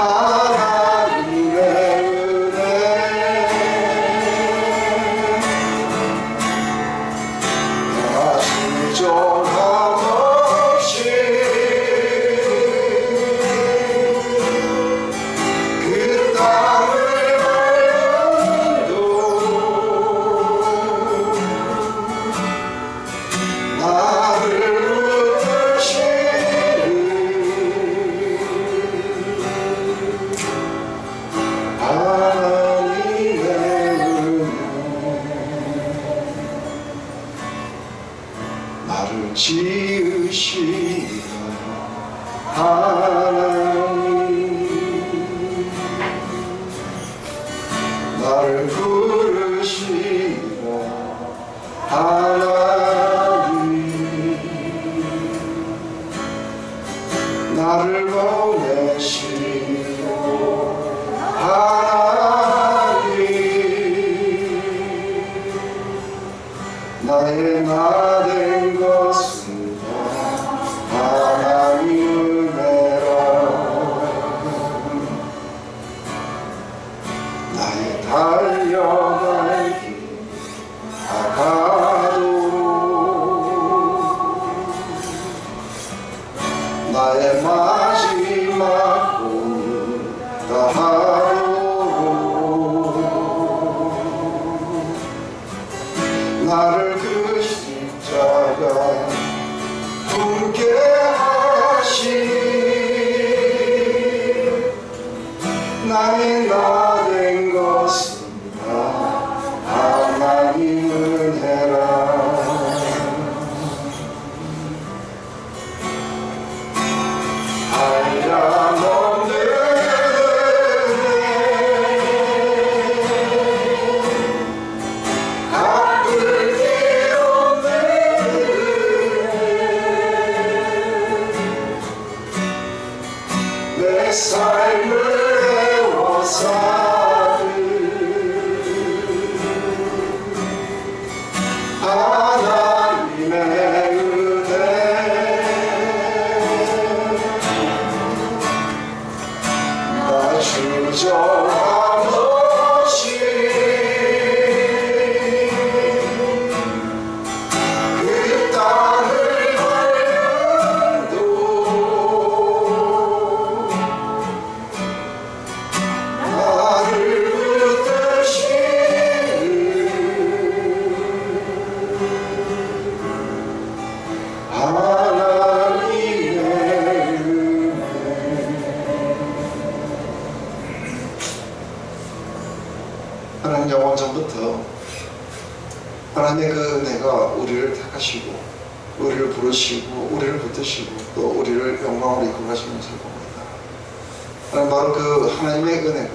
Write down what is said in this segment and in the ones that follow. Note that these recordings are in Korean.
하나님의 은혜 나 순종함 없이 그 땅을 밟아도 나를 붙드시는 하나님의 은혜 나를 지으시는 하나님 나를 부르시는 하나님 나를 보내시고 하나님 나의 나 된 것은 하나님 은혜라 나의 달려갈 길 다가도록 나의 마지막 꿈을 다하도록 나를 그 십자가 품게 하시니 나의 나 된 것은 다 하나님 은혜라 한량 없는 은혜 갚을 길 없는 은혜 내 삶을 하나님의 은혜 나 주저함 없이 그 땅을 밟아도 나를 붙드시는 하나님의 은혜 하나님 영원 전부터 하나님의 그 은혜가 우리를 택하시고 우리를 부르시고 우리를 붙드시고 또 우리를 영광으로 이끌어가시는 것을 봅니다. 하나님 바로 그 하나님의 은혜가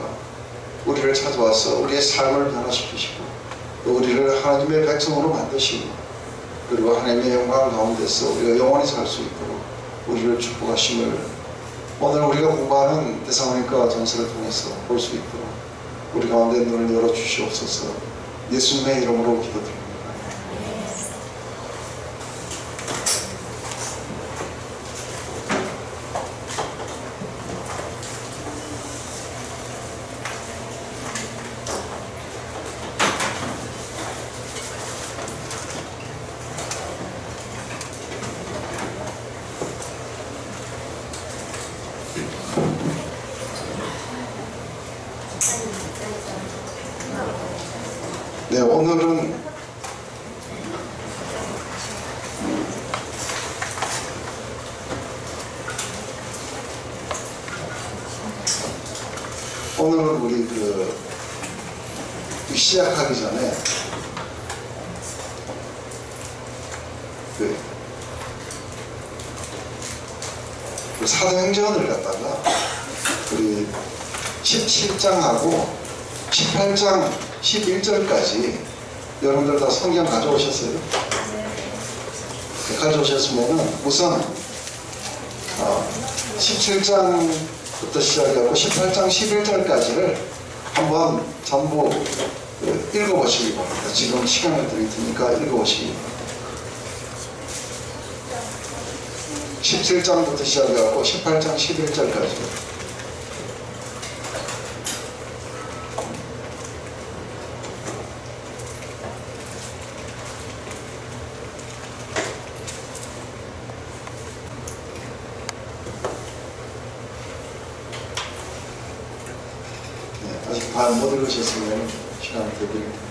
우리를 찾아와서 우리의 삶을 변화시키시고 또 우리를 하나님의 백성으로 만드시고 그리고 하나님의 영광 가운데서 우리가 영원히 살 수 있도록 우리를 축복하심을 오늘 우리가 공부하는 데살로니가 전서를 통해서 볼 수 있도록 우리 가운데 눈을 열어주시옵소서. 예수님의 이름으로 기도드립니다. 네, 오늘은 우리 시작하기 전에 그 사도행전을 갖다가 우리 17장하고 18장 11절까지 여러분들 다 성경 가져오셨어요? 네, 가져오셨으면은 우선 17장부터 시작하고 18장 11절까지를 한번 전부 읽어보시기 바랍니다. 지금 시간을 드릴 테니까 읽어보시기 바랍니다. 17장부터 시작해갖고 18장 11절까지 다 못 읽으셨으면 시간을 더 드립니다.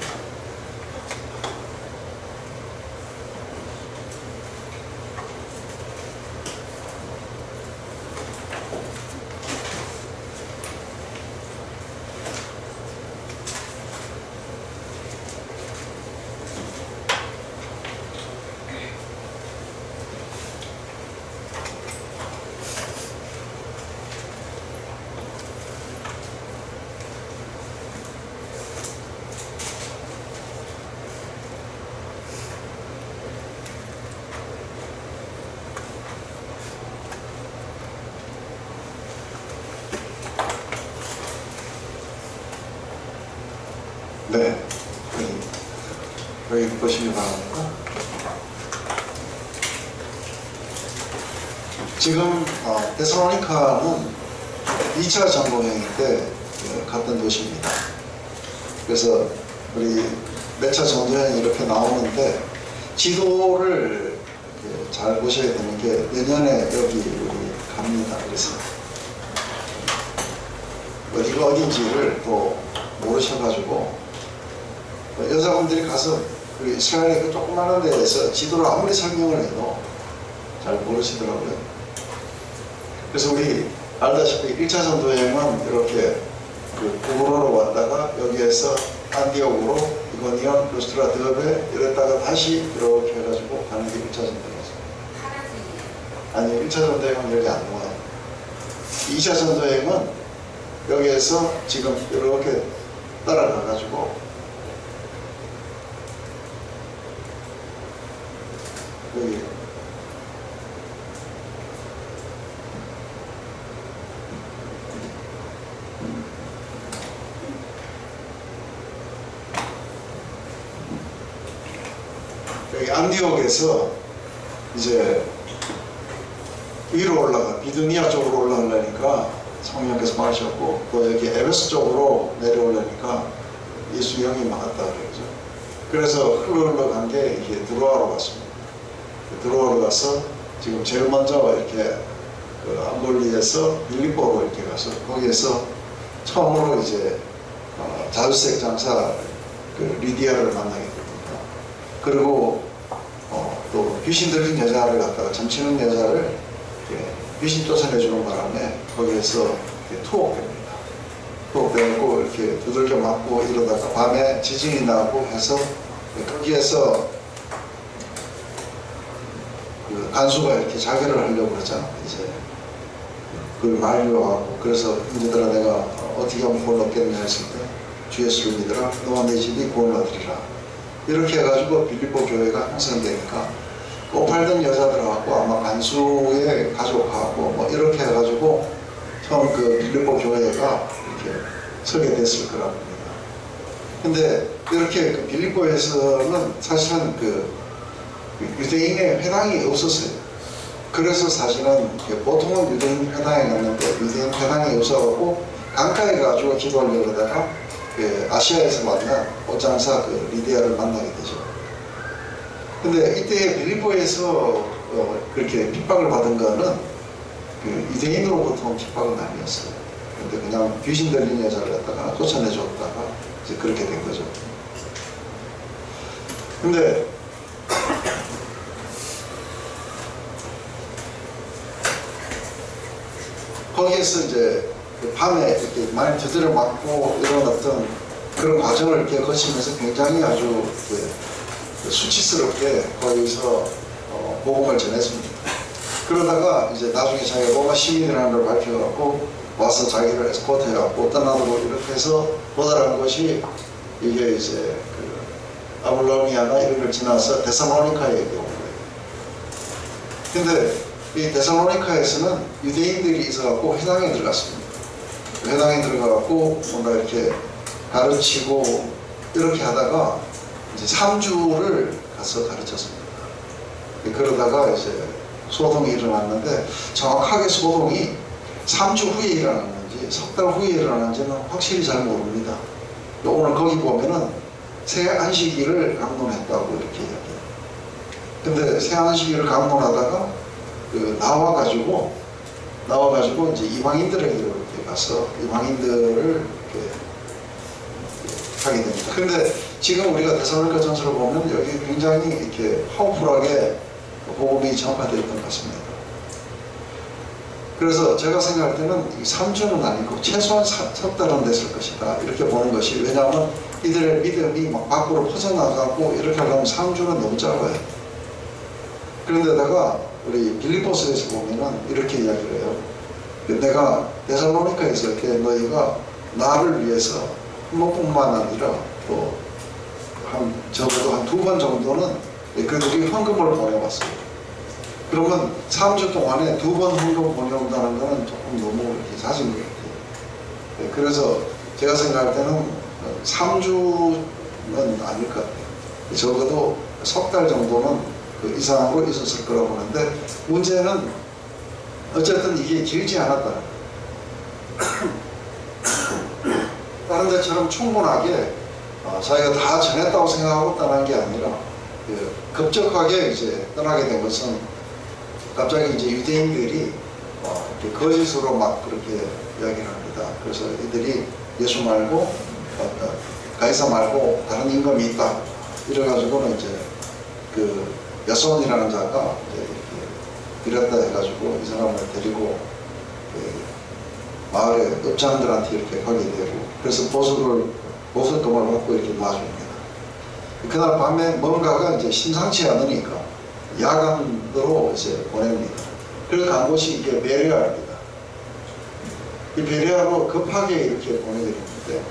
네, 여기 보시기 바랍니다. 지금 데살로니카는 2차 전도여행 때 갔던 도시입니다. 그래서 우리 몇 차 전도여행이 이렇게 나오는데 지도를 잘 보셔야 되는 게 내년에 여기 우리 갑니다. 그래서 어디가 어딘지를 또 모르셔가지고 여자분들이 가서 그 이스라엘의 그 조그마한 데에서 지도를 아무리 설명을 해도 잘 모르시더라고요. 그래서 우리 알다시피 1차 전도여행은 이렇게 그 구브로로 왔다가 여기에서 안디옥으로 이고니온, 루스트라, 드베 이랬다가 다시 이렇게 해가지고 가는 게 1차 전도여행이죠. 아니 1차 전도여행은 여기 안 와요. 2차 전도여행은 여기에서 지금 이렇게 따라가가지고 여기 안디옥에서 이제 위로 올라가 비두니아 쪽으로 올라가려니까 성령께서 말하셨고 또 여기 에베소 쪽으로 내려오려니까 예수 영이 막았다 그러죠. 그래서 흘러간 게 이게 드로아로 갔습니다. 드로아로 가서 지금 제일 먼저 이렇게 그 안볼리에서 빌립보로 이렇게 가서 거기에서 처음으로 이제 자주색 장사 그 리디아를 만나게 됩니다. 그리고 또 귀신 들린 여자를 갖다가 점치는 여자를 귀신 쫓아내주는 바람에 거기에서 투옥됩니다. 투옥되고 이렇게 두들겨 맞고 이러다가 밤에 지진이 나고 해서 거기에서 그 간수가 이렇게 자결을 하려고 그러잖아. 이제 그걸 말려하고 그래서 형제들아 내가 어떻게 하면 구원 얻겠냐 했을 때 주 예수를 믿으라 너와 내 집이 구원을 얻으리라 이렇게 해가지고 빌립보 교회가 형성되니까 옷 팔던 여자들하고 아마 간수의 가족하고 뭐 이렇게 해가지고 처음 그 빌립보 교회가 이렇게 서게 됐을 거라고 합니다. 근데 이렇게 그 빌립보에서는 사실은 그 유대인의 회당이 없었어요. 그래서 사실은 보통은 유대인 회당에 갔는데 유대인 회당이 없어갖고 강가에 가지고 기도하려고 하다가 아시아에서 만난 옷장사 그 리디아를 만나게 되죠. 근데 이때 빌립보에서 그렇게 핍박을 받은 거는 그 유대인으로부터 핍박은 아니었어요. 근데 그냥 귀신 들린 여자를 갖다가 쫓아내줬다가 이제 그렇게 된 거죠. 근데 거기에서 이제 밤에 이렇게 많이 두드려 맞고 이런 어떤 그런 과정을 이렇게 거치면서 굉장히 아주 수치스럽게 거기서 복음을 전했습니다. 그러다가 이제 나중에 자기가 로마 시민이라는 걸 밝혀갖고 와서 자기를 에스코트 해갖고 떠나고 이렇게 해서 도달한 것이 이게 이제 그 아볼로니아나 이런 걸 지나서 데살로니카에 온 거예요. 근데 이 데살로니카에서는 유대인들이 있어갖고 회당에 들어갔습니다. 회당에 들어가갖고 뭔가 이렇게 가르치고 이렇게 하다가 이제 3주를 가서 가르쳤습니다. 그러다가 이제 소동이 일어났는데 정확하게 소동이 3주 후에 일어났는지 석 달 후에 일어났는지는 확실히 잘 모릅니다. 오늘 거기 보면은 새 안식일을 강론했다고 이렇게 이야기해요. 근데 새 안식일을 강론하다가 나와가지고 이제 이방인들에게 이렇게 가서 이방인들을 이렇게 하게 됩니다. 그런데 지금 우리가 데살로니가 전서를 보면 여기 굉장히 이렇게 파워풀하게 복음이 전파되어 있던 것 같습니다. 그래서 제가 생각할 때는 3주는 아니고 최소한 석 달은 됐을 것이다 이렇게 보는 것이, 왜냐하면 이들의 믿음이 막 밖으로 퍼져나가고 이렇게 하려면 3주는 너무 짧아요. 그런데다가 우리 빌립보서에서 보면은 이렇게 이야기를 해요. 내가 데살로니카에서 이렇게 너희가 나를 위해서 한 번뿐만 아니라 또 적어도 한 2번 정도는 그들이 헌금을 보내왔어요. 그러면 3주 동안에 2번 헌금 보내온다는 것은 조금 너무 이렇게 잦은 것 같아요. 그래서 제가 생각할 때는 3주는 아닐 것 같아요. 적어도 석 달 정도는 그 이상으로 있었을 거라고 보는데, 문제는 어쨌든 이게 길지 않았다. 다른 데처럼 충분하게 자기가 다 전했다고 생각하고 떠난 게 아니라 급격하게 이제 떠나게 된 것은, 갑자기 이제 유대인들이 이렇게 거짓으로 막 그렇게 이야기를 합니다. 그래서 이들이 예수 말고 가이사 말고 다른 임금이 있다 이래가지고는 이제 그 야손이라는 자가 이제 이랬다 해가지고 이 사람을 데리고 마을의 업장들한테 이렇게 가게 되고, 그래서 보석금을 받고 이렇게 놔줍니다. 그날 밤에 뭔가가 이제 심상치 않으니까 야간으로 이제 보냅니다. 그래서 간 곳이 이게 베레아입니다. 이 베레아로 급하게 이렇게 보내게 되는데,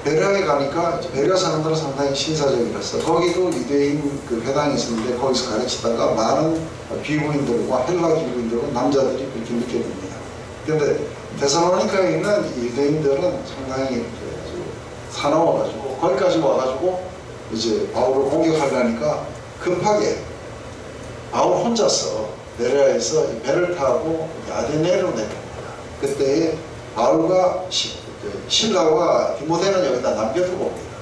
베레아에 가니까 베레아 사람들은 상당히 신사적이라서 거기도 유대인 그 회당이 있었는데 거기서 가르치다가 많은 귀부인들과 헬라 귀부인들과 남자들이 그렇게 믿게 됩니다. 그런데 데살로니카에 있는 유대인들은 상당히 아주 사나워가지고 거기까지 와가지고 이제 바울을 공격하려니까 급하게 바울 혼자서 베레아에서 배를 타고 아데네로 내려옵니다. 그때 바울과 실라와 디모데는 여기다 남겨두고 옵니다.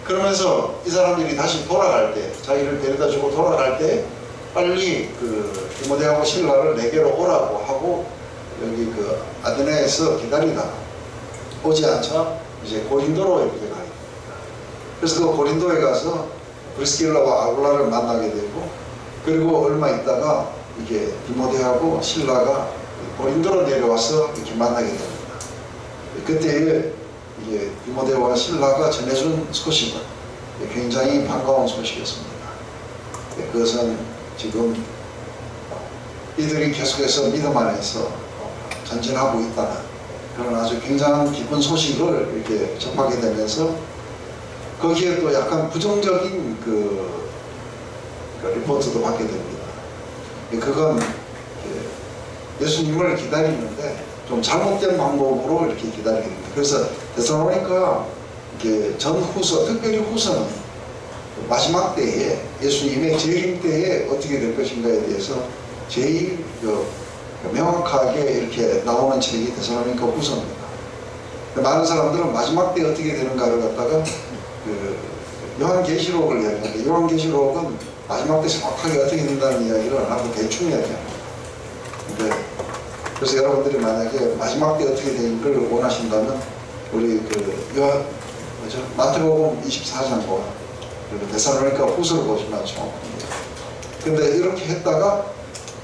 그러면서 이 사람들이 다시 돌아갈 때, 자기를 데려다 주고 돌아갈 때 빨리 그 디모데하고 실라를 내게로 오라고 하고 여기 그 아데네에서 기다리다가 오지 않자 이제 고린도로 이렇게 가게 됩니다. 그래서 그 고린도에 가서 브리스길라와 아굴라를 만나게 되고, 그리고 얼마 있다가 이게 디모데하고 실라가 고린도로 내려와서 이렇게 만나게 됩니다. 그때 이게 디모데와 실라가 전해준 소식은 굉장히 반가운 소식이었습니다. 그것은 지금 이들이 계속해서 믿음 안에서 전진하고 있다는 그런 아주 굉장히 기쁜 소식을 이렇게 접하게 되면서, 거기에 또 약간 부정적인 그 리포트도 받게 됩니다. 그건 예수님을 기다리는데 좀 잘못된 방법으로 이렇게 기다리게 됩니다. 그래서 데살로니가 전후서, 특별히 후서는 마지막 때에 예수님의 재림 때에 어떻게 될 것인가에 대해서 제일 명확하게 이렇게 나오는 책이 데살로니가 후서입니다. 많은 사람들은 마지막 때 어떻게 되는가를 갖다가 요한계시록을 이야기하는데, 요한계시록은 마지막 때 정확하게 어떻게 된다는 이야기를 안 하고 대충 이야기합니다. 그래서 여러분들이 만약에 마지막 때 어떻게 되는 걸 원하신다면 우리 마태복음 24장과 그리고 데살로니가 후서를 보시면 정확합니다. 근데 이렇게 했다가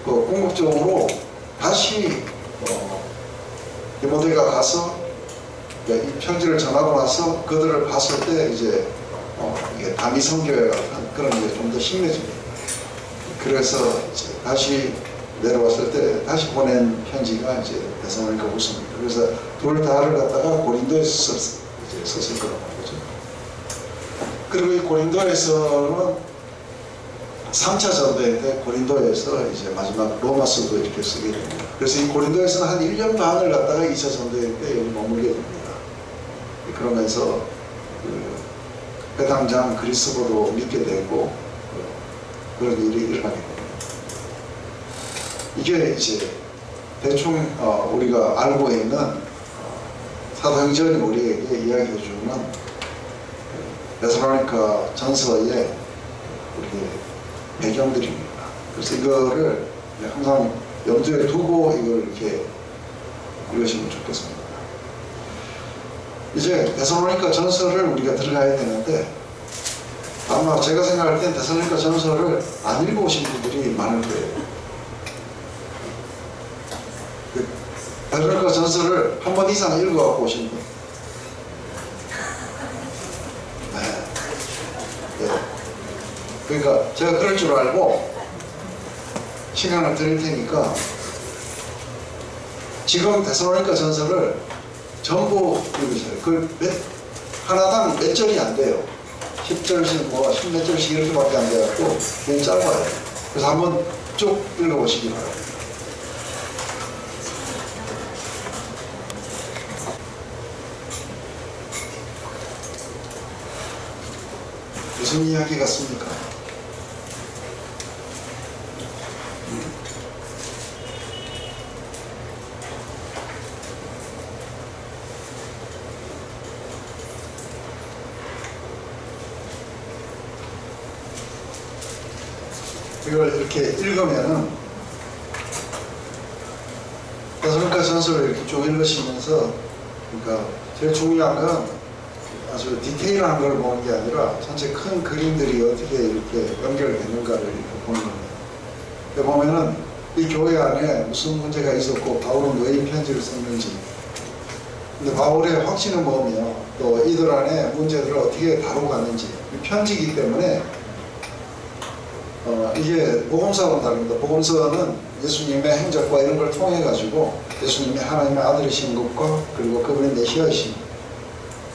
궁극적으로 다시 디모데가 가서 이 편지를 전하고 나서 그들을 봤을 때 이제 이게 다미성교회 같은 그런 게 좀 더 심해집니다. 그래서 이제 다시 내려왔을 때 다시 보낸 편지가 이제 데살로니가 후서입니다. 그래서 둘 다를 갖다가 고린도에서 썼을 거라고 하죠. 그리고 이 고린도에서는 3차 전도인데 고린도에서 이제 마지막 로마서도 이렇게 쓰게 됩니다. 그래서 이 고린도에서는 한 1년 반을 갖다가 2차 전도일 때 여기 머물게 됩니다. 그러면서 회당장 그리스도도 믿게 되고 그런 일이 일어나게 됩니다. 이게 이제 대충 우리가 알고 있는 사도행전이 우리에게 이야기해주는 데살로니가 전서의 우리 배경들입니다. 그래서 이거를 항상 염두에 두고 이걸 이렇게 읽으시면 좋겠습니다. 이제 데살로니가 전서를 우리가 들어가야 되는데 아마 제가 생각할 땐 데살로니가 전서를 안 읽어오신 분들이 많을 거예요. 데살로니가 전서를 한 번 이상 읽어갖고 오신 분. 네. 네. 그러니까 제가 그럴 줄 알고 시간을 드릴 테니까 지금 데살로니가 전서를 전부 읽으세요. 하나당 몇 절이 안 돼요. 10절씩 뭐 10몇 절씩 이렇게밖에 안 돼갖고 너무 짧아요. 그래서 한번 쭉 읽어보시기 바랍니다. 무슨 이야기 같습니까? 이걸 이렇게 읽으면은 데살로니가 전서를 이렇게 쭉 읽으시면서 그러니까 제일 중요한 건 아주 디테일한 걸 보는 게 아니라 전체 큰 그림들이 어떻게 이렇게 연결되는가를 이렇게 보는 겁니다. 보면은 이 교회 안에 무슨 문제가 있었고 바울은 왜 이 편지를 썼는지, 근데 바울의 확신을 보며 또 이들 안에 문제들을 어떻게 다루고 갔는지, 이 편지이기 때문에 이게 복음서와는 다릅니다. 복음서는 예수님의 행적과 이런 걸 통해 가지고 예수님이 하나님의 아들이신 것과 그리고 그분의 메시아이신,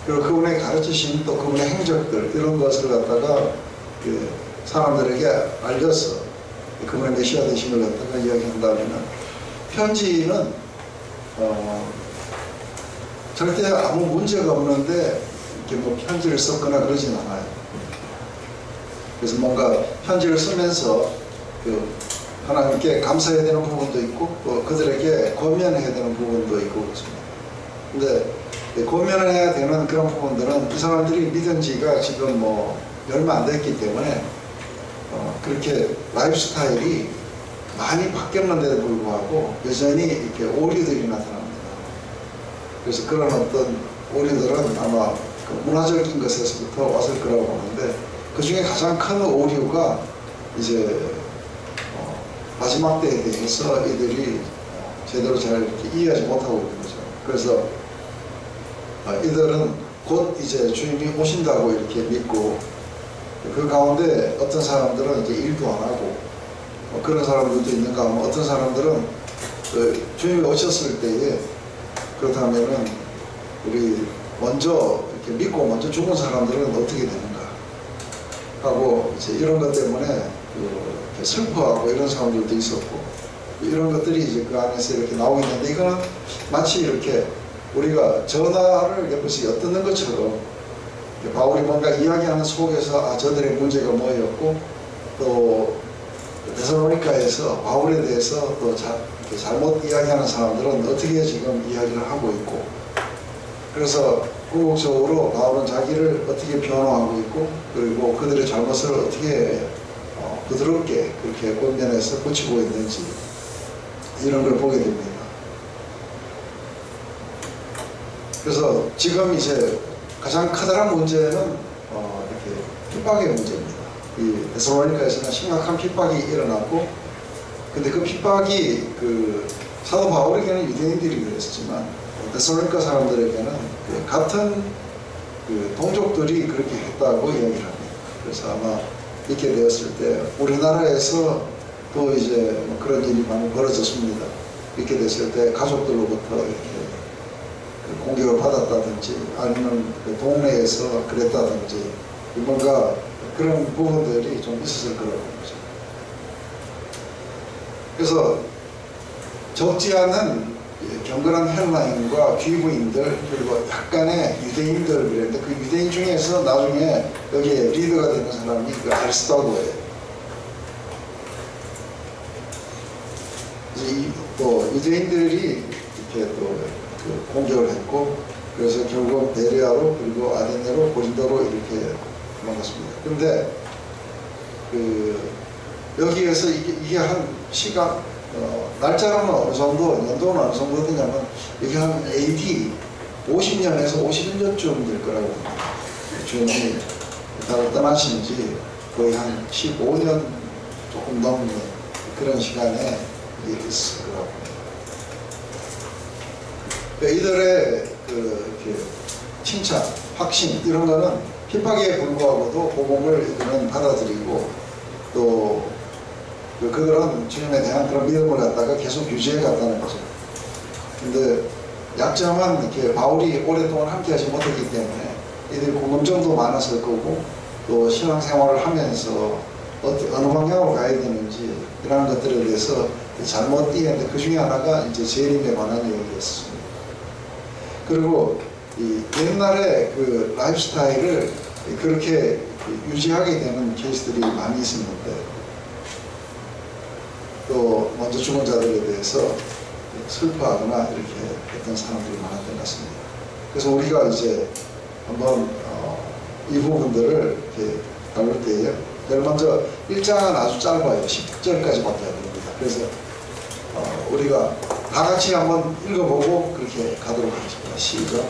그리고 그분의 가르치신 또 그분의 행적들 이런 것을 갖다가 그 사람들에게 알려서 그분의 메시아 되심을 갖다가 이야기한다면은, 편지는 절대 아무 문제가 없는데 이렇게 뭐 편지를 썼거나 그러진 않아요. 그래서 뭔가 편지를 쓰면서 그 하나님께 감사해야 되는 부분도 있고 또 그들에게 권면해야 되는 부분도 있고 그렇습니다. 근데 권면을 해야 되는 그런 부분들은 이 사람들이 믿은 지가 지금 뭐 얼마 안 됐기 때문에 그렇게 라이프 스타일이 많이 바뀌었는데도 불구하고 여전히 이렇게 오류들이 나타납니다. 그래서 그런 어떤 오류들은 아마 그 문화적인 것에서부터 왔을 거라고 보는데, 그 중에 가장 큰 오류가 이제 마지막 때에 대해서 이들이 제대로 잘 이렇게 이해하지 못하고 있는 거죠. 그래서 이들은 곧 이제 주님이 오신다고 이렇게 믿고, 그 가운데 어떤 사람들은 이제 일도 안 하고 그런 사람들도 있는가 하면, 어떤 사람들은 주님이 오셨을 때에 그렇다면은 우리 먼저 이렇게 믿고 먼저 죽은 사람들은 어떻게 되는가 하고 이제 이런 것 때문에 슬퍼하고 이런 사람들도 있었고, 이런 것들이 이제 그 안에서 이렇게 나오고 있는데, 이거는 마치 이렇게 우리가 전화를 옆에서 엿듣는 것처럼 바울이 뭔가 이야기하는 속에서 저들의 문제가 뭐였고, 또 데살로니가에서 바울에 대해서 또 잘못 이야기하는 사람들은 어떻게 지금 이야기를 하고 있고, 그래서 궁극적으로 바울은 자기를 어떻게 변호하고 있고, 그리고 그들의 잘못을 어떻게 부드럽게 그렇게 권면해서 고치고 있는지, 이런 걸 보게 됩니다. 그래서 지금 이제 가장 커다란 문제는 이렇게 핍박의 문제입니다. 이 데살로니가에서는 심각한 핍박이 일어났고, 근데 그 핍박이 그 사도 바울에게는 유대인들이 그랬지만 데살로니가 사람들에게는 그 같은 그 동족들이 그렇게 했다고 이야기를 합니다. 그래서 아마 이렇게 되었을 때 우리나라에서 또 이제 뭐 그런 일이 많이 벌어졌습니다. 이렇게 됐을 때 가족들로부터 이렇게 공격을 받았다든지 아니면 그 동네에서 그랬다든지 뭔가 그런 부분들이 좀 있었을 거라고 봅니다. 그래서 적지 않은 경건한 헬라인과 귀부인들, 그리고 약간의 유대인들 그랬는데, 그 유대인 중에서 나중에 여기에 리더가 되는 사람이 그 아리스토고예요. 또 유대인들이 이렇게 또 그 공격을 했고, 그래서 결국 베레아로 그리고 아데네로 고린도로 이렇게 도망갔습니다. 근데 그 여기에서 이게 한 시간 날짜로는 어느 정도, 연도는 어느 정도 되냐면, 이게 한 AD 50년에서 51년쯤 될 거라고 주님이 나를 떠나신 지 거의 한 15년 조금 넘는 그런 시간에 있을 거라고. 이들의 이렇게 칭찬, 확신 이런 거는 핍박에 불구하고도 복음을 이들은 받아들이고 또 그런 주님에 대한 그런 믿음을 갖다가 계속 유지해 갔다는 거죠. 근데 약점은 이렇게 바울이 오랫동안 함께하지 못했기 때문에 이들이 공감정도 많았을 거고 또 신앙생활을 하면서 어느 방향으로 가야 되는지 이런 것들에 대해서 잘못 이해했는데 그 중에 하나가 이제 재림에 관한 얘기였습니다. 그리고 이 옛날에 그 라이프 스타일을 그렇게 유지하게 되는 케이스들이 많이 있었는데 또 먼저 죽은 자들에 대해서 슬퍼하거나 이렇게 했던 사람들이 많았던 것 같습니다. 그래서 우리가 이제 한번 이 부분들을 이렇게 다룰 때에 제일 먼저 1장은 아주 짧아요. 10절까지밖에 안 됩니다. 그래서 우리가 다 같이 한번 읽어보고 그렇게 가도록 하겠습니다. 시작.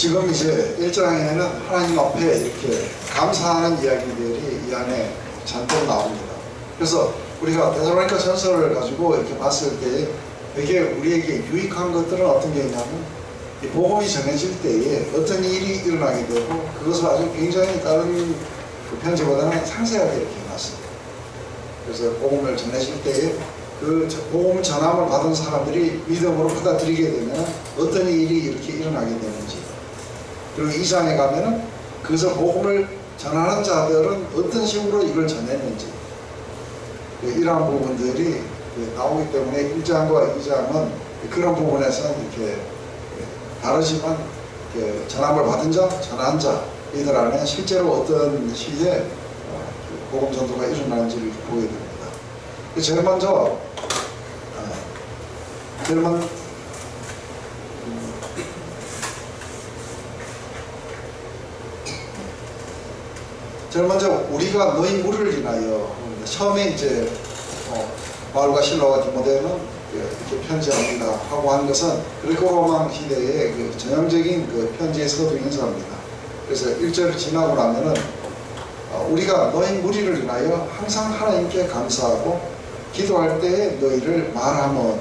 지금 이제 1장에는 하나님 앞에 이렇게 감사하는 이야기들이 이 안에 잔뜩 나옵니다. 그래서 우리가 데살로니가 전서를 가지고 이렇게 봤을 때 되게 우리에게 유익한 것들은 어떤 게 있냐면 이 복음이 전해질 때에 어떤 일이 일어나게 되고 그것을 아주 굉장히 다른 그 편지보다는 상세하게 이렇게 해놨습니다. 그래서 복음을 전해질 때에 그 복음 전함을 받은 사람들이 믿음으로 받아들이게 되면 어떤 일이 이렇게 일어나게 되는지, 그리고 2장에 가면은 그래서 복음을 전하는 자들은 어떤 식으로 이걸 전했는지 이러한 부분들이 나오기 때문에 1장과 2장은 그런 부분에서는 이렇게 다르지만 전함을 받은 자, 전한 자 이들 안에 실제로 어떤 시기에 복음 전도가 일어나는지를 보게 됩니다. 제일 먼저 우리가 너희 무리를 인하여, 처음에 이제 바울과 실로와 디모데는 이렇게 편지합니다 하고 한 것은 그리고 로마 시대의 그 전형적인 그 편지의 서두 인사입니다. 그래서 1절을 지나고 나면은 우리가 너희 무리를 인하여 항상 하나님께 감사하고 기도할 때에 너희를 말하면,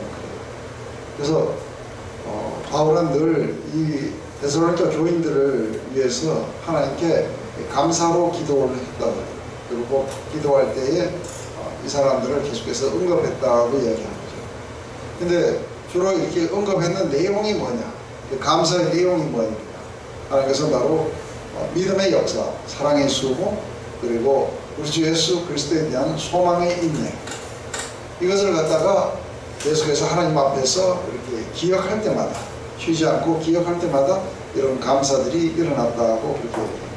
그래서 바울은 늘 이 데살로니가 교인들을 위해서 하나님께 감사로 기도를 했다고, 그리고 기도할 때에 이 사람들을 계속해서 언급했다고 이야기하는 거죠. 근데 주로 이렇게 언급했는 내용이 뭐냐, 감사의 내용이 뭐입니까? 하는 것은 바로 믿음의 역사, 사랑의 수고, 그리고 우리 주 예수 그리스도에 대한 소망의 인내, 이것을 갖다가 계속해서 하나님 앞에서 이렇게 기억할 때마다, 쉬지 않고 기억할 때마다 이런 감사들이 일어났다고 그렇게 얘기합니다.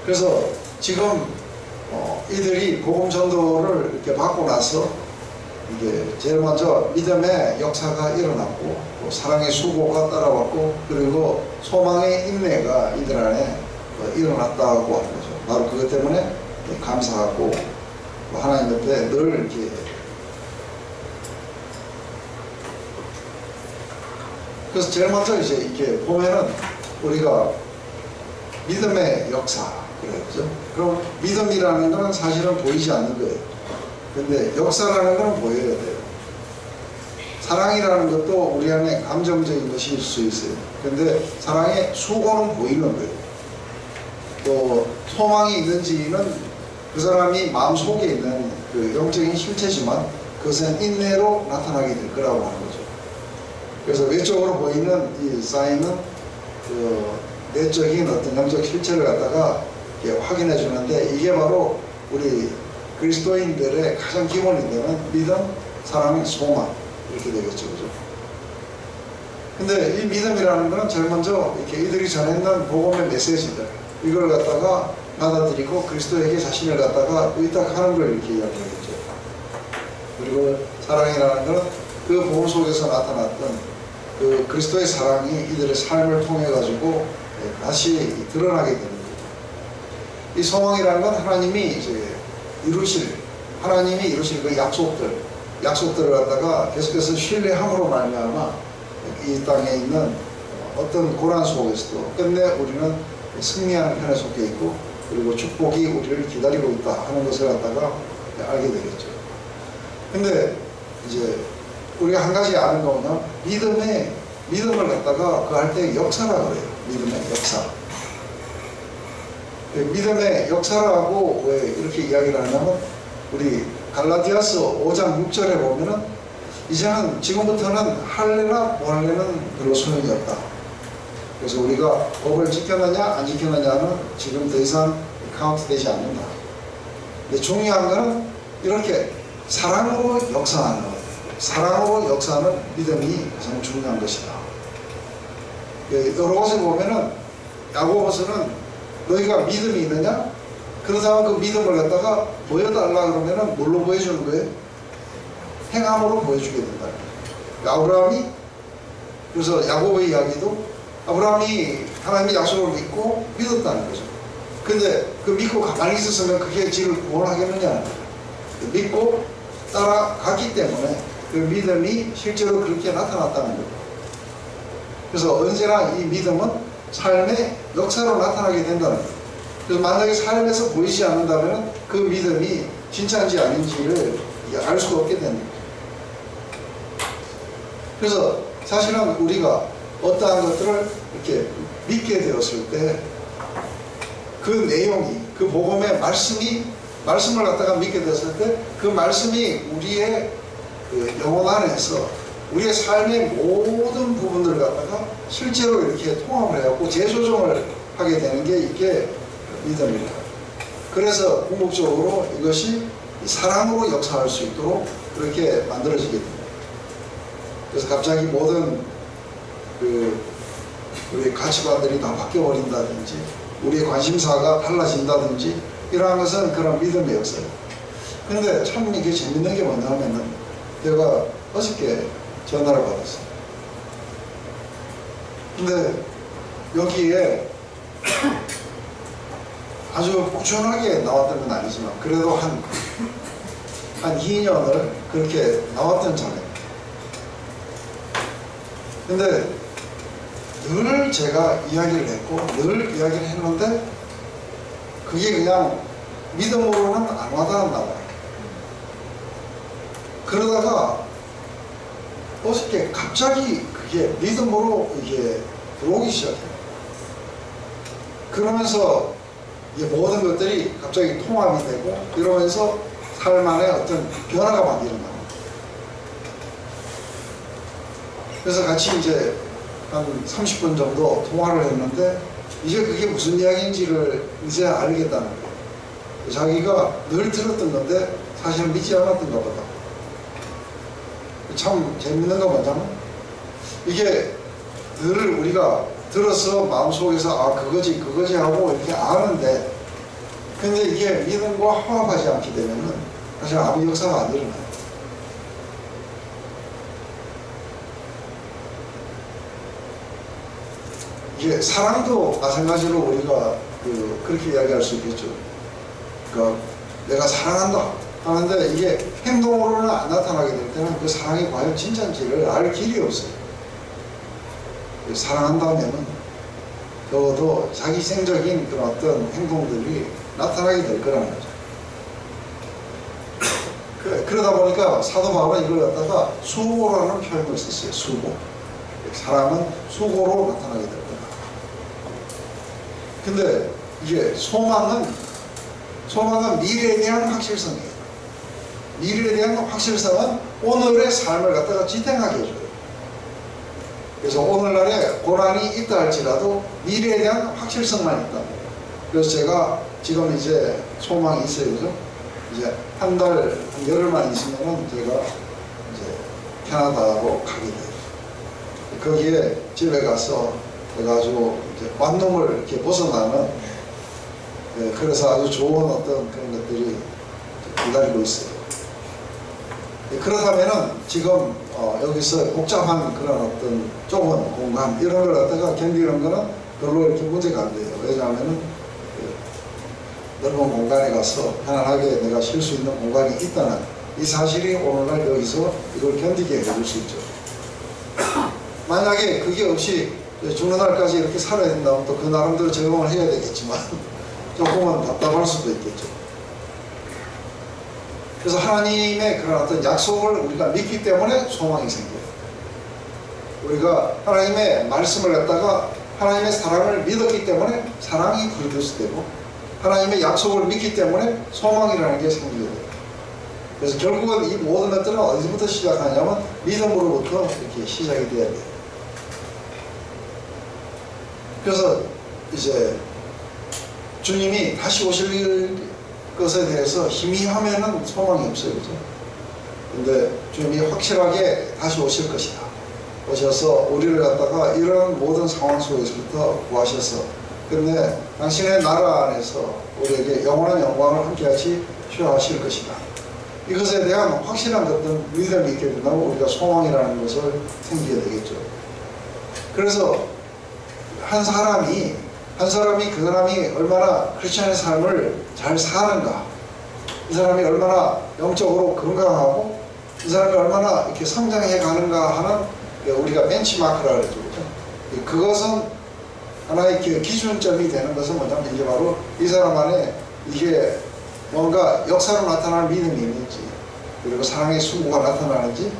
그래서 지금 이들이 복음 전도를 이렇게 받고 나서 이게 제일 먼저 믿음의 역사가 일어났고 또 사랑의 수고가 따라왔고 그리고 소망의 인내가 이들 안에 일어났다고 하는 거죠. 바로 그것 때문에 감사하고 하나님 옆에 늘 이렇게 그래서 제일 먼저 이제 이렇게 보면은 우리가 믿음의 역사 그래요, 그죠? 그럼 믿음이라는 것은 사실은 보이지 않는 거예요. 근데 역사라는 것은 보여야 돼요. 사랑이라는 것도 우리 안에 감정적인 것일 수 있어요. 근데 사랑의 수고는 보이는 거예요. 또 소망이 있는지는 그 사람이 마음속에 있는 그 영적인 실체지만 그것은 인내로 나타나게 될 거라고 하는 거죠. 그래서 외적으로 보이는 이 사인은 그 내적인 어떤 영적 실체를 갖다가 이렇게 확인해 주는데 이게 바로 우리 그리스도인들의 가장 기본이 되는 믿음, 사랑, 소망 이렇게 되겠죠, 그죠? 근데 이 믿음이라는 것은 제일 먼저 이렇게 이들이 전했는 복음의 메시지들 이걸 갖다가 받아들이고 그리스도에게 자신을 갖다가 의탁하는 걸 이렇게 이야기하겠죠. 그리고 사랑이라는 것은 그 복음 속에서 나타났던 그 그리스도의 사랑이 이들의 삶을 통해 가지고 다시 드러나게 되는 거죠. 이 소망이라는 건 하나님이 이제 하나님이 이루실 그 약속들을 갖다가 계속해서 신뢰함으로 말미암아 이 땅에 있는 어떤 고난 속에서도 끝내 우리는 승리하는 편에 속해 있고 그리고 축복이 우리를 기다리고 있다 하는 것을 갖다가 알게 되겠죠. 근데 이제 우리가 한 가지 아는 거는 믿음을 갖다가 그 할 때 역사라고 그래요. 믿음의 역사. 믿음의 역사라고 왜 이렇게 이야기를 하냐면 우리 갈라디아서 5장 6절에 보면은 이제는 지금부터는 할래나 못 할래는 별로 소용이 없다. 그래서 우리가 법을 지켰느냐 안 지켰느냐는 지금 더 이상 카운트 되지 않는다. 근데 중요한 거는 이렇게 사랑으로 역사하는 것. 사랑으로 역사하는 믿음이 가장 중요한 것이다. 여러 곳에 보면은 야고보서는 너희가 믿음이 있느냐? 그러다가 그 믿음을 갖다가 보여달라 그러면은 뭘로 보여주는 거예요? 행함으로 보여주게 된다. 아브라함이 그래서 야고보의 이야기도 아브라함이 하나님의 약속을 믿고 믿었다는 거죠. 근데 그 믿고 가만히 있었으면 그게 지를 구원하겠느냐? 믿고 따라갔기 때문에 그 믿음이 실제로 그렇게 나타났다는 거예요. 그래서 언제나 이 믿음은 삶의 역사로 나타나게 된다는 거예요. 그래서 만약에 삶에서 보이지 않는다면 그 믿음이 진짜인지 아닌지를 알 수가 없게 되는 거예요. 그래서 사실은 우리가 어떠한 것들을 이렇게 믿게 되었을 때 그 내용이 그 복음의 말씀을 갖다가 믿게 되었을 때 그 말씀이 우리의 그 영혼 안에서 우리의 삶의 모든 부분들을 갖다가 실제로 이렇게 통합을 해갖고 재조정을 하게 되는 게 이게 믿음입니다. 그래서 궁극적으로 이것이 사랑으로 역사할 수 있도록 그렇게 만들어지게 됩니다. 그래서 갑자기 모든 우리 가치관들이 다 바뀌어버린다든지 우리의 관심사가 달라진다든지 이러한 것은 그런 믿음의 역사예요. 근데 참 이게 재밌는 게 뭐냐면은 제가 어저께 전화를 받았어요. 근데 여기에 아주 꾸준하게 나왔던 건 아니지만 그래도 한 2년을 그렇게 나왔던 자매입니다. 근데 늘 제가 이야기를 했고 늘 이야기를 했는데 그게 그냥 믿음으로는 안 와닿았나 봐요. 그러다가 어저께 갑자기 그게 믿음으로 이게 들어오기 시작해요. 그러면서 이 모든 것들이 갑자기 통합이 되고 이러면서 삶 안에 어떤 변화가 막 일어나요. 그래서 같이 이제 한 30분 정도 통화를 했는데 이제 그게 무슨 이야기인지를 이제 알겠다는 거예요. 자기가 늘 들었던 건데 사실은 믿지 않았던가 보다. 참 재밌는 거 뭐냐면 이게 늘 우리가 들어서 마음속에서 아 그거지 하고 이렇게 아는데 근데 이게 믿음과 화합하지 않게 되면은 사실 아무 역사가 안 일어나요. 이게 사랑도 마찬가지로 우리가 그렇게 이야기할 수 있겠죠. 그러니까 내가 사랑한다 하는데 이게 행동으로는 안 나타나게 될 때는 그 사랑이 과연 진짜인지를 알 길이 없어요. 사랑한다면은 적어도 자기생적인 그런 어떤 행동들이 나타나게 될 거라는 거죠. 그러다 보니까 사도 바울은 이걸 갖다가 수고라는 표현을 썼어요. 수고. 사랑은 수고로 나타나게 될 거다. 근데 이게 소망은 미래에 대한 확실성이에요. 미래에 대한 확실성은 오늘의 삶을 갖다가 지탱하게 해줘요. 그래서 오늘날에 고난이 있다 할지라도 미래에 대한 확실성만 있다. 그래서 제가 지금 이제 소망이 있어요. 그죠? 이제 한 열흘만 있으면은 제가 이제 캐나다로 가게 돼요. 거기에 집에 가서 제가 아주 이제 완놈을 이렇게 벗어나는, 그래서 아주 좋은 어떤 그런 것들이 기다리고 있어요. 그렇다면은 지금 여기서 복잡한 그런 어떤 좁은 공간 이런 걸 갖다가 견디는 거는 별로 이렇게 문제가 안 돼요. 왜냐하면은 넓은 공간에 가서 편안하게 내가 쉴 수 있는 공간이 있다는 이 사실이 오늘날 여기서 이걸 견디게 해줄 수 있죠. 만약에 그게 없이 죽는 날까지 이렇게 살아야 된다면 또 그 나름대로 적응을 해야 되겠지만 조금은 답답할 수도 있겠죠. 그래서 하나님의 그런 어떤 약속을 우리가 믿기 때문에 소망이 생겨요. 우리가 하나님의 말씀을 갖다가 하나님의 사랑을 믿었기 때문에 사랑이 프로듀스되고 하나님의 약속을 믿기 때문에 소망이라는 게 생기게 돼요. 그래서 결국은 이 모든 것들은 어디서부터 시작하냐면 믿음으로부터 이렇게 시작이 돼야 돼요. 그래서 이제 주님이 다시 오실 것에 대해서 희미하면은 소망이 없어요. 그죠? 근데 주님이 확실하게 다시 오실 것이다. 오셔서 우리를 갖다가 이런 모든 상황 속에서부터 구하셔서 근데 당신의 나라 안에서 우리에게 영원한 영광을 함께하시 취하실 것이다. 이것에 대한 확실한 어떤 믿음이 있게 된다면 우리가 소망이라는 것을 생기게 되겠죠. 그래서 한 사람이 그 사람이 얼마나 크리스천의 삶을 잘 사는가, 이 사람이 얼마나 영적으로 건강하고 이 사람이 얼마나 이렇게 성장해 가는가 하는 우리가 벤치마크라 그러죠. 그것은 하나의 기준점이 되는 것은 뭐냐면 이게 바로 이 사람 안에 이게 뭔가 역사로 나타나는 믿음이 있는지, 그리고 사랑의 수고가 나타나는지,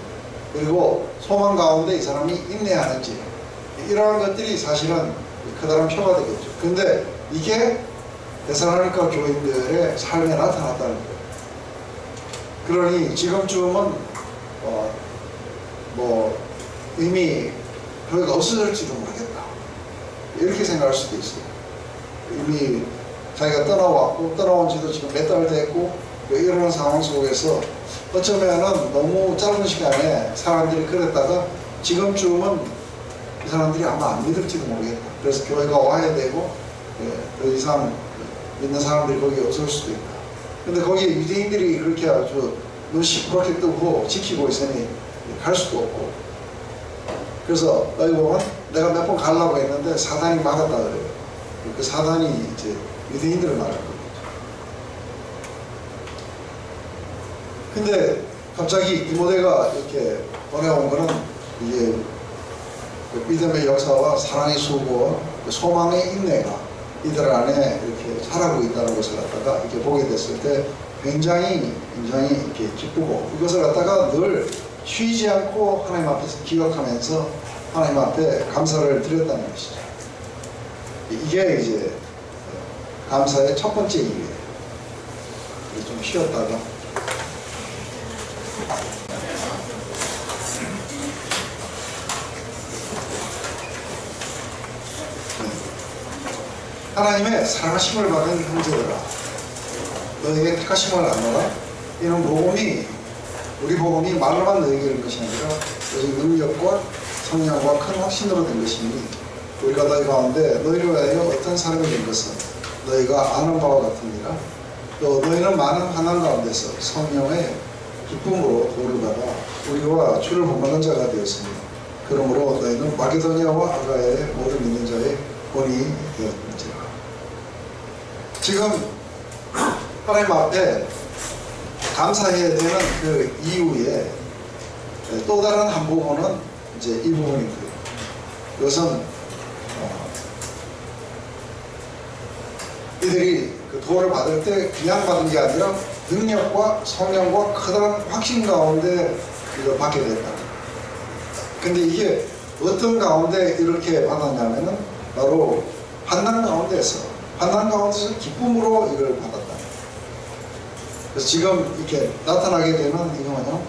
그리고 소망 가운데 이 사람이 인내하는지, 이러한 것들이 사실은 커다란 표가 되겠죠. 근데 이게 데살로니가 교인들의 삶에 나타났다는 거예요. 그러니 지금쯤은 이미 그게 없어질지도 모르겠다, 이렇게 생각할 수도 있어요. 이미 자기가 떠나온 지도 지금 몇 달 됐고, 이런 상황 속에서 어쩌면은 너무 짧은 시간에 사람들이 그랬다가 지금쯤은 이 사람들이 아마 안 믿을지도 모르겠다. 그래서 교회가 와야 되고, 더 이상 믿는 사람들이 거기에 없을 수도 있다. 근데 거기 유대인들이 그렇게 아주 눈 시퍼렇게 뜨고 지키고 있으니 갈 수도 없고, 그래서 여기 보면 내가 몇 번 가려고 했는데 사단이 막았다 그래요. 그 사단이 이제 유대인들을 막을 거겠죠. 근데 갑자기 디모데가 이렇게 보내온 거는 이게 믿음의 역사와 사랑의 수고와 소망의 인내가 이들 안에 이렇게 자라고 있다는 것을 갖다가 이렇게 보게 됐을 때 굉장히 이렇게 기쁘고, 이것을 갖다가 늘 쉬지 않고 하나님 앞에서 기억하면서 하나님 앞에 감사를 드렸다는 것이죠. 이게 이제 감사의 첫 번째 일이에요. 좀 쉬었다가 하나님의 사랑하심을 받은 형제들아, 너에게 택하심을 안노라. 이런 복음이, 우리 복음이 말로만 너에게 이른 것이 아니라 오직 능력과 성령과 큰 확신으로 된 것이니, 우리가 너희 가운데 너희를 위하여 어떤 사람이 된 것은 너희가 아는 바와 같으니라. 또 너희는 많은 환난 가운데서 성령의 기쁨으로 도를 받아 우리와 주를 본받는 자가 되었습니다. 그러므로 너희는 마게도니아와 아가야의 모든 믿는 자의 본이 되었는지라. 지금 하나님 앞에 감사해야 되는 그 이후에 또 다른 한 부분은 이제 이 부분인데요. 이것은 이들이 그 도를 받을 때 그냥 받은 게 아니라 능력과 성령과 커다란 확신 가운데 이걸 받게 됐다. 근데 이게 어떤 가운데 이렇게 받았냐면은 바로 환난 가운데서 기쁨으로 이걸 받았다. 그래서 지금 이렇게 나타나게 되는 이거는요,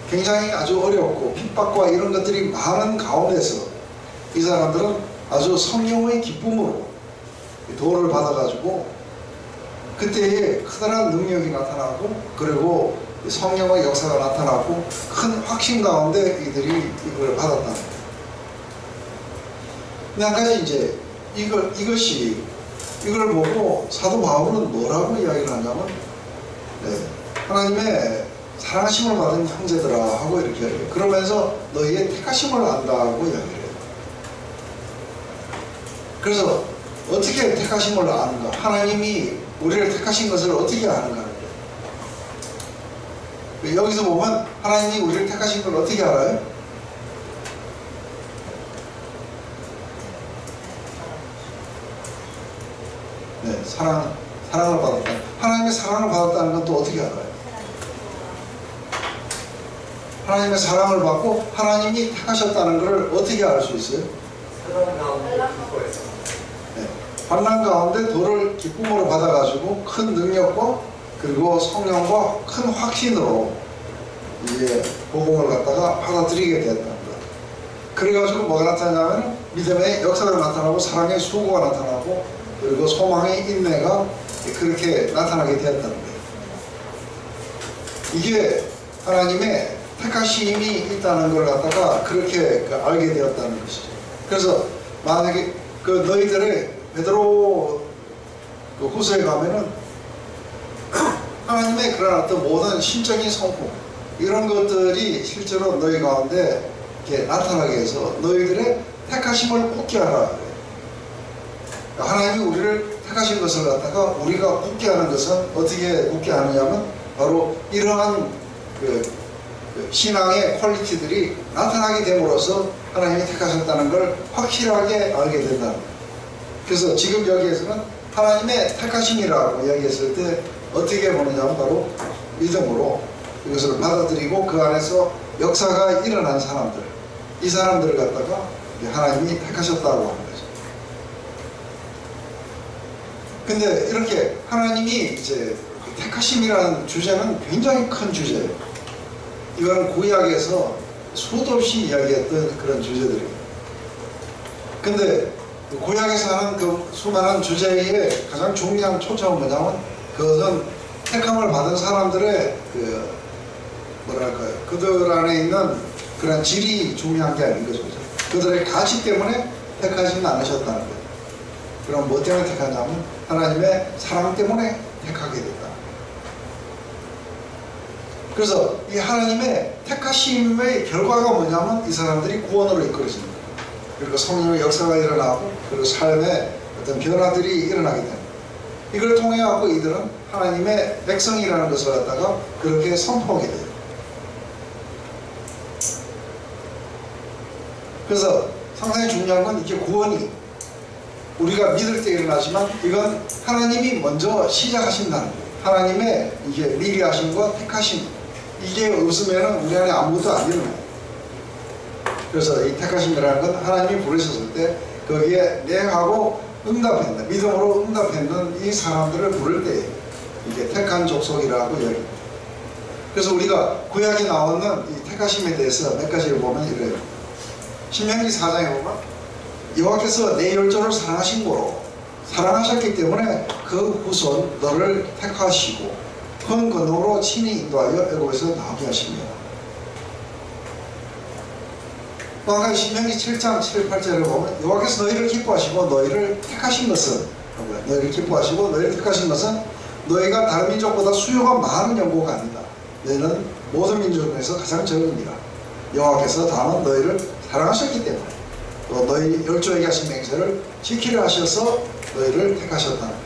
굉장히 아주 어렵고 핍박과 이런 것들이 많은 가운데서 이 사람들은 아주 성령의 기쁨으로 도를 받아가지고 그때에 커다란 능력이 나타나고 그리고 성령의 역사가 나타나고 큰 확신 가운데 이들이 이걸 받았다. 근데 한 가지 이제 이걸 보고 사도 바울은 뭐라고 이야기를 하냐면 하나님의 사랑하심을 받은 형제들아 하고 이렇게 해요. 그러면서 너희의 택하심을 안다고 이야기를 해요. 그래서 어떻게 택하심을 아는가? 하나님이 우리를 택하신 것을 어떻게 아는가? 여기서 보면 하나님이 우리를 택하신 걸 어떻게 알아요? 네, 사랑을 받았다. 하나님의 사랑을 받았다는 건 또 어떻게 알아요? 하나님의 사랑을 받고 하나님이 택하셨다는 것을 어떻게 알 수 있어요? 네, 환난 가운데 도를 기쁨으로 받아가지고 큰 능력과 그리고 성령과 큰 확신으로 이제 복음을 갖다가 받아들이게 되었다는 거예요. 그래가지고 뭐가 나타나냐면 믿음의 역사가 나타나고 사랑의 수고가 나타나고 그리고 소망의 인내가 그렇게 나타나게 되었다는 거예요. 이게 하나님의 택하심이 있다는 걸 갖다가 그렇게 알게 되었다는 것이죠. 그래서 만약에 그 너희들의 베드로 그 후서에 가면은 하나님의 그런 어떤 모든 신적인 성품 이런 것들이 실제로 너희 가운데 이렇게 나타나게 해서 너희들의 택하심을 굳게 하라. 하나님이 우리를 택하신 것을 갖다가 우리가 굳게 하는 것은 어떻게 굳게 하느냐면 바로 이러한 그 신앙의 퀄리티들이 나타나게 됨으로써 하나님이 택하셨다는 걸 확실하게 알게 된다. 그래서 지금 여기에서는 하나님의 택하심이라고 이야기했을 때 어떻게 보느냐면 바로 믿음으로 이것을 받아들이고 그 안에서 역사가 일어난 사람들, 이 사람들을 갖다가 하나님이 택하셨다고 하는 거죠. 근데 이렇게 하나님이 이제 택하심이라는 주제는 굉장히 큰 주제예요. 이거는 구약에서 수도 없이 이야기했던 그런 주제들이에요. 근데 구약에서 하는 그 수많은 주제의 가장 중요한 초점은 뭐냐면 그것은 택함을 받은 사람들의 그 뭐랄까요, 그들 안에 있는 그런 질이 중요한 게 아닌 거죠. 그들의 가치 때문에 택하지는 않으셨다는 거예요. 그럼 뭐 때문에 택하냐면 하나님의 사랑 때문에 택하게 됐다. 그래서 이 하나님의 택하심의 결과가 뭐냐면 이 사람들이 구원으로 이끌어집니다. 그리고 성령의 역사가 일어나고 그리고 삶의 어떤 변화들이 일어나게 됩니다. 이걸 통해 갖고 이들은 하나님의 백성이라는 것을 갖다가 그렇게 선포하게 돼요. 그래서 상당히 중요한 건 이게 구원이 우리가 믿을 때 일어나지만 이건 하나님이 먼저 시작하신다는 거예요. 하나님의 이게 미리 하신 것, 택하심, 이게 없으면 우리 안에 아무것도 안 일어나요. 그래서 이 택하심이라는 건 하나님이 부르셨을 때 거기에 네 하고 응답했다. 믿음으로 응답했는 이 사람들을 부를 때 이게 택한 족속이라고 이야기합니다. 그래서 우리가 구약에 나오는 이 택하심에 대해서 몇 가지를 보면 이래요. 신명기 4장에 보면 여호와께서 내 열조를 사랑하신 거로 사랑하셨기 때문에 그 후손 너를 택하시고 큰 권능으로 친히 인도하여 애굽에서 나오게 하십니다. 또 한 가지 신명기 7장 7, 8절을 보면 여호와께서 너희를 기뻐하시고 너희를 택하신 것은 하고요. 너희를 기뻐하시고 너희를 택하신 것은 너희가 다른 민족보다 수요가 많은 연고가 아니다. 너희는 모든 민족 중에서 가장 적은이라. 여호와께서 다만 너희를 사랑하셨기 때문에 또 너희 열조에게 하신 맹세를 지키려 하셔서 너희를 택하셨다는 거예요.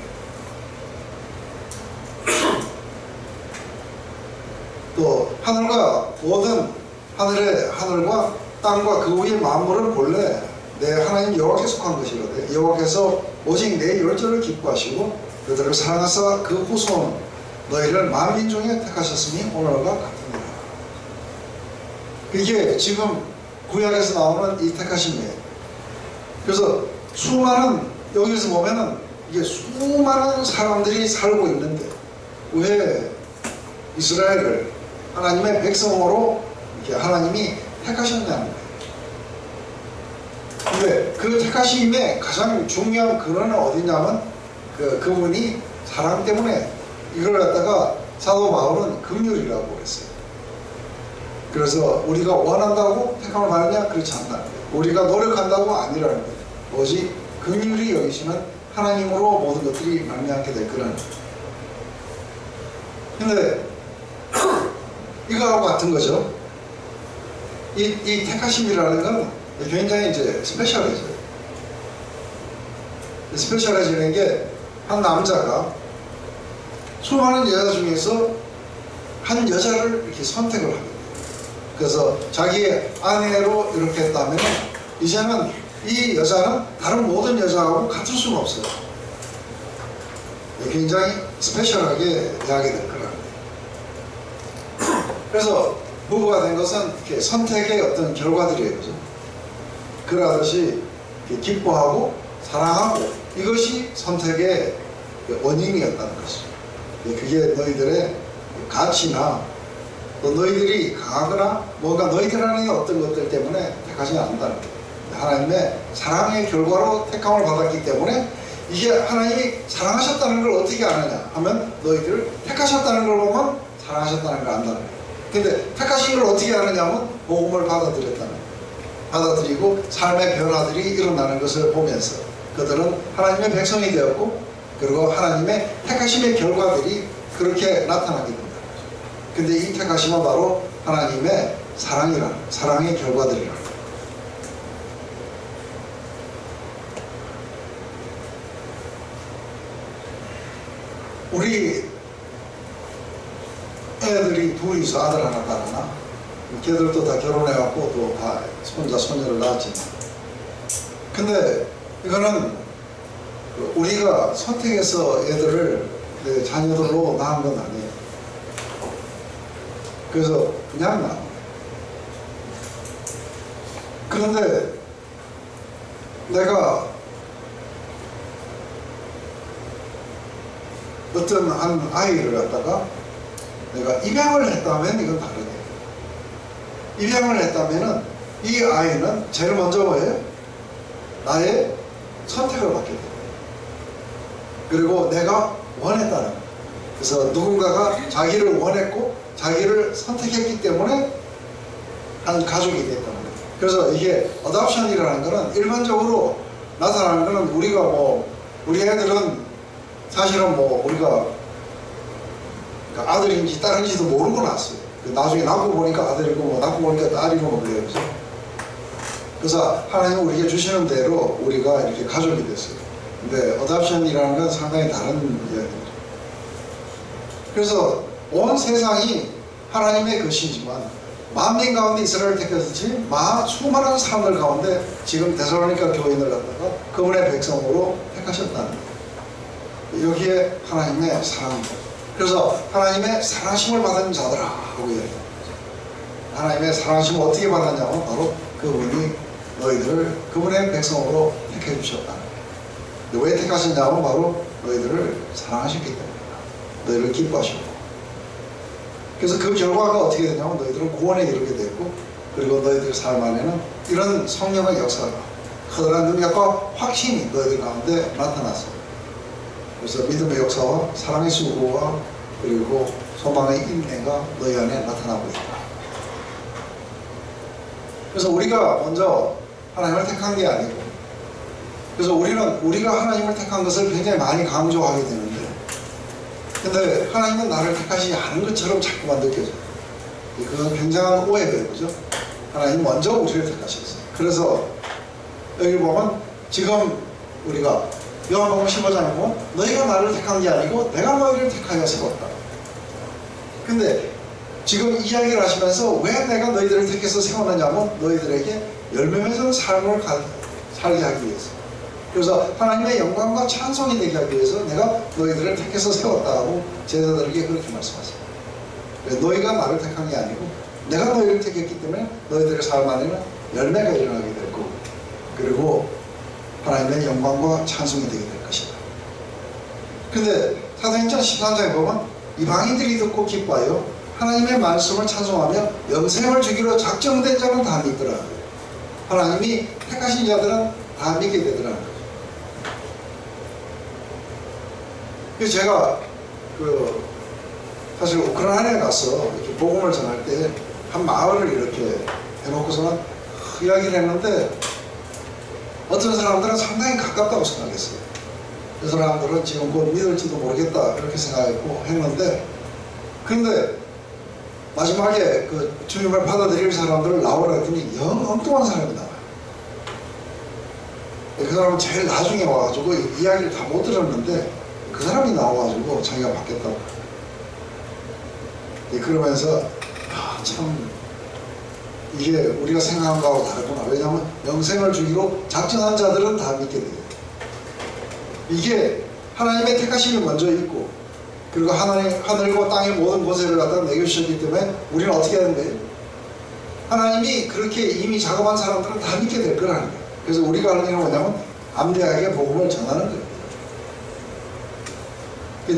또 하늘과 모든 하늘과 땅과 그 위의 만물은 본래 내 하나님 여호와께 속한 것이로되 여호와께서 오직 내 열조를 기뻐하시고 그들을 사랑하사 그 후손 너희를 만민 중에 택하셨으니 오늘과 같으니라. 이게 지금 구약에서 나오는 이 택하심이에요. 그래서 수많은 여기서 보면은 이게 수많은 사람들이 살고 있는데 왜 이스라엘을 하나님의 백성으로 이렇게 하나님이 택하셨냐는 거예요. 근데 그 택하심의 가장 중요한 근원은 어디냐면 그분이 사랑 때문에 이걸 갖다가 사도 바울은 긍휼이라고 했어요. 그래서 우리가 원한다고 택함을 받느냐? 그렇지 않다. 우리가 노력한다고 아니라는 거예요. 오직 긍휼히 여기시는 하나님으로 모든 것들이 말미암게 될 거라는 거예요. 근데 이거하고 같은 거죠. 이 택하심이라는 건 굉장히 이제 스페셜해져요. 스페셜해지는 게 한 남자가 수많은 여자 중에서 한 여자를 이렇게 선택을 하게 돼요. 그래서 자기의 아내로 이렇게 했다면 이제는 이 여자는 다른 모든 여자하고 같을 수가 없어요. 굉장히 스페셜하게 대하게 될 거라는 거예요. 그래서 부부가 된 것은 이렇게 선택의 어떤 결과들이에요. 그죠? 그러듯이 기뻐하고 사랑하고 이것이 선택의 원인이었다는 것이죠. 그게 너희들의 가치나 또 너희들이 강하거나 뭔가 너희들 안에 어떤 것들 때문에 택하지 않는다는 거예요. 하나님의 사랑의 결과로 택함을 받았기 때문에 이게 하나님이 사랑하셨다는 걸 어떻게 아느냐 하면 너희들을 택하셨다는 걸 보면 사랑하셨다는 걸 안다는 거예요. 근데 택하신 걸 어떻게 아느냐 하면 복음을 받아들였다는 거예요. 받아들이고 삶의 변화들이 일어나는 것을 보면서 그들은 하나님의 백성이 되었고 그리고 하나님의 택하심의 결과들이 그렇게 나타나게 된다. 근데 이 택하심은 바로 하나님의 사랑의 결과들이라. 우리 애들이 둘이서 아들 하나 낳았나? 걔들도 다 결혼해갖고 또 다 손자 손녀를 낳았지. 근데 이거는 우리가 선택해서 애들을 내 자녀들로 낳은 건 아니에요. 그래서 그냥 낳은 거예요. 그런데 내가 어떤 한 아이를 갖다가 내가 입양을 했다면 이건 다르네요. 입양을 했다면은 이 아이는 제일 먼저 뭐예요? 나의 선택을 받게 돼요. 그리고 내가 원했다는 거예요. 그래서 누군가가 자기를 원했고 자기를 선택했기 때문에 한 가족이 됐다는 거예요. 그래서 이게 어답션이라는 거는 일반적으로 나타나는 거는 우리가 우리 애들은 사실은 우리가 아들인지 딸인지도 모르고 낳았어요. 나중에 낳고 보니까 아들이고 낳고 보니까 딸이고 그래요. 그래서 하나님은 우리에게 주시는 대로 우리가 이렇게 가족이 됐어요. 근데 어답션이라는 건 상당히 다른 이야기입니다. 그래서 온 세상이 하나님의 것이지만 만민 가운데 이스라엘을 택했지 수많은 사람들 가운데 지금 데살로니가 교인을 갖다가 그분의 백성으로 택하셨다는 거예요. 여기에 하나님의 사랑입니다. 그래서 하나님의 사랑하심을 받은 자들아 하고 얘기합니다. 하나님의 사랑하심을 어떻게 받았냐면 바로 그분이 너희들을 그분의 백성으로 택해 주셨다. 왜 택하셨냐면 바로 너희들을 사랑하셨기 때문이다. 너희를 기뻐하셨고. 그래서 그 결과가 어떻게 되냐면 너희들은 구원에 이르게 됐고 그리고 너희들 삶 안에는 이런 성령의 역사가 커다란 능력과 확신이 너희들 가운데 나타났습니다. 그래서 믿음의 역사와 사랑의 수고와 그리고 소망의 인내가 너희 안에 나타나고 있다. 그래서 우리가 먼저 하나님을 택한 게 아니고 그래서 우리가 하나님을 택한 것을 굉장히 많이 강조하게 되는데, 근데 하나님은 나를 택하시지 않은 것처럼 자꾸만 느껴져요. 그건 굉장한 오해예요. 그죠? 하나님 먼저 우리를 택하셨어요. 그래서 여기 보면 지금 우리가 요한복음 15장에 보면 너희가 나를 택한 게 아니고 내가 너희를 택하여 세웠다. 근데 지금 이야기를 하시면서 왜 내가 너희들을 택해서 세웠느냐면 너희들에게 열매 맺은 삶을 살게 하기 위해서. 그래서 하나님의 영광과 찬송이 되게 하기 위해서 내가 너희들을 택해서 세웠다고 제자들에게 그렇게 말씀하세요. 너희가 나를 택한 게 아니고 내가 너희를 택했기 때문에 너희들의 삶 안에는 열매가 일어나게 될 거고, 그리고 하나님의 영광과 찬송이 되게 될 것이다. 근데 사도행전 13장에 보면 이방인들이 듣고 기뻐하여 하나님의 말씀을 찬송하며 영생을 주기로 작정된 자는 다 믿더라. 하나님이 택하신 자들은 다 믿게 되더라는 거죠. 그래서 제가 사실 우크라이나에 가서 이렇게 복음을 전할 때 한 마을을 이렇게 해놓고서는 이야기를 했는데 어떤 사람들은 상당히 가깝다고 생각했어요. 그 사람들은 지금 곧 믿을지도 모르겠다 이렇게 생각했고 했는데, 근데 마지막에 그 주님을 받아들일 사람들을 나오라 했더니 영 엉뚱한 사람이 나와요. 그 사람은 제일 나중에 와가지고 이야기를 다 못 들었는데 그 사람이 나와가지고 자기가 받겠다고. 그러면서 참 이게 우리가 생각한 거하고 다르구나. 왜냐하면 영생을 주기로 작정한 자들은 다 믿게 돼요. 이게 하나님의 택하심이 먼저 있고, 그리고 하늘과 땅의 모든 권세를 갖다가 내겨주셨기 때문에 우리는 어떻게 해야 되는데, 하나님이 그렇게 이미 작업한 사람들은 다 믿게 될 거라는 거예요. 그래서 우리가 하는 일은 뭐냐면 암대하게 복음을 전하는 거예요.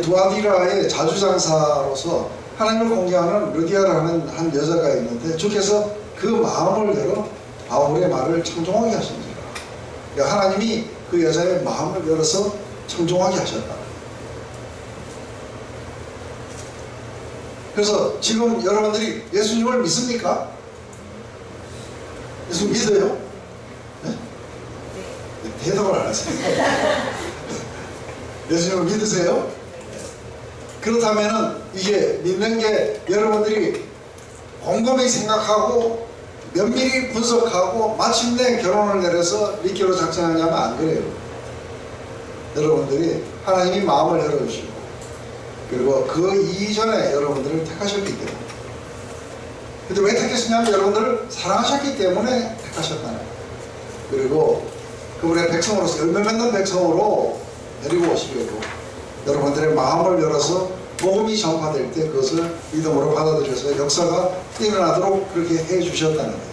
두아디라의 자주장사로서 하나님을 공개하는 르디아라는 한 여자가 있는데, 주께서 그 마음을 열어 바울의 말을 청종하게 하십니다. 그러니까 하나님이 그 여자의 마음을 열어서 청종하게 하셨다. 그래서 지금 여러분들이 예수님을 믿습니까? 예수 믿어요? 네? 대답을 안 하세요. 예수님을 믿으세요? 그렇다면은 이게 믿는 게 여러분들이 곰곰이 생각하고 면밀히 분석하고 마침내 결론을 내려서 믿기로 작정하냐면 안 그래요. 여러분들이 하나님이 마음을 열어주시고, 그리고 그 이전에 여러분들을 택하셨기 때문에. 근데 왜 택하셨냐면 여러분들을 사랑하셨기 때문에 택하셨다는 거예요. 그리고 그분의 백성으로서 열매 맺는 백성으로 데리고 오시려고 여러분들의 마음을 열어서 복음이 전파될 때 그것을 믿음으로 받아들여서 역사가 일어나도록 그렇게 해주셨다는 거예요.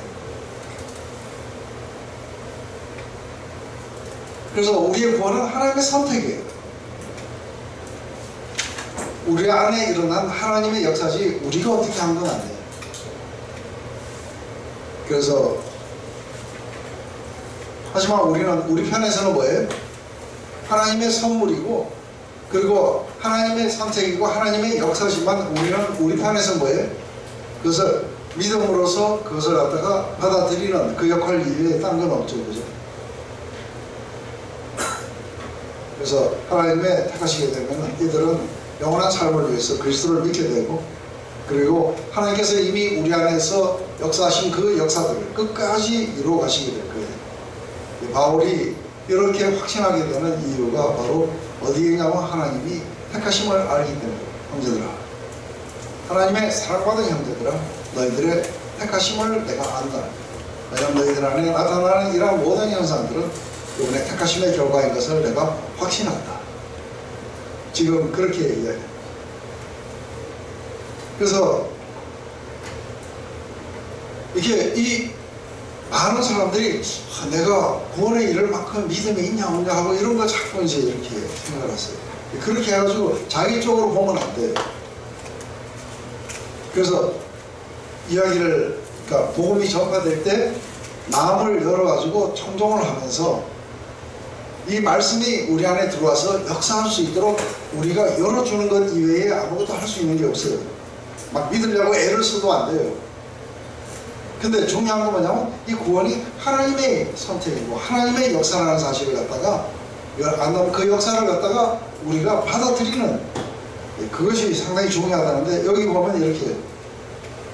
그래서 우리의 구원은 하나님의 선택이에요. 우리 안에 일어난 하나님의 역사지 우리가 어떻게 한 건 아니에요. 그래서 하지만 우리 편에서는 뭐예요? 하나님의 선물이고, 그리고 하나님의 선택이고 하나님의 역사지만 우리는 우리 편에서 뭐예요? 그것을 믿음으로써 그것을 갖다가 받아들이는 그 역할 이외에 딴 건 없죠. 그죠? 그래서 하나님의 택하시게 되면 이들은 영원한 삶을 위해서 그리스도를 믿게 되고, 그리고 하나님께서 이미 우리 안에서 역사하신 그 역사들을 끝까지 이루어 가시게 될 거예요. 바울이 이렇게 확신하게 되는 이유가 바로 어디에 있냐면 하나님이 택하심을 알기 때문에. 형제들아, 하나님의 사랑받은 형제들아, 너희들의 택하심을 내가 안다. 왜냐하면 너희들 안에 나타나는 이러한 모든 현상들은 이번에 택하심의 결과인 것을 내가 확신한다. 지금 그렇게 이야기합니다. 그래서 이게 이 많은 사람들이 내가 구원에 이를 만큼 믿음이 있냐 없냐 하고 이런 거 자꾸 이제 이렇게 생각을 하세요. 그렇게 해가지고 자기 쪽으로 보면 안 돼요. 그래서 이야기를, 그러니까 복음이 전파될 때 마음을 열어가지고 청종을 하면서 이 말씀이 우리 안에 들어와서 역사할 수 있도록 우리가 열어주는 것 이외에 아무것도 할 수 있는 게 없어요. 막 믿으려고 애를 써도 안 돼요. 근데 중요한 건 뭐냐면 이 구원이 하나님의 선택이고 하나님의 역사라는 사실을 갖다가 그 역사를 갖다가 우리가 받아들이는 그것이 상당히 중요하다는데, 여기 보면 이렇게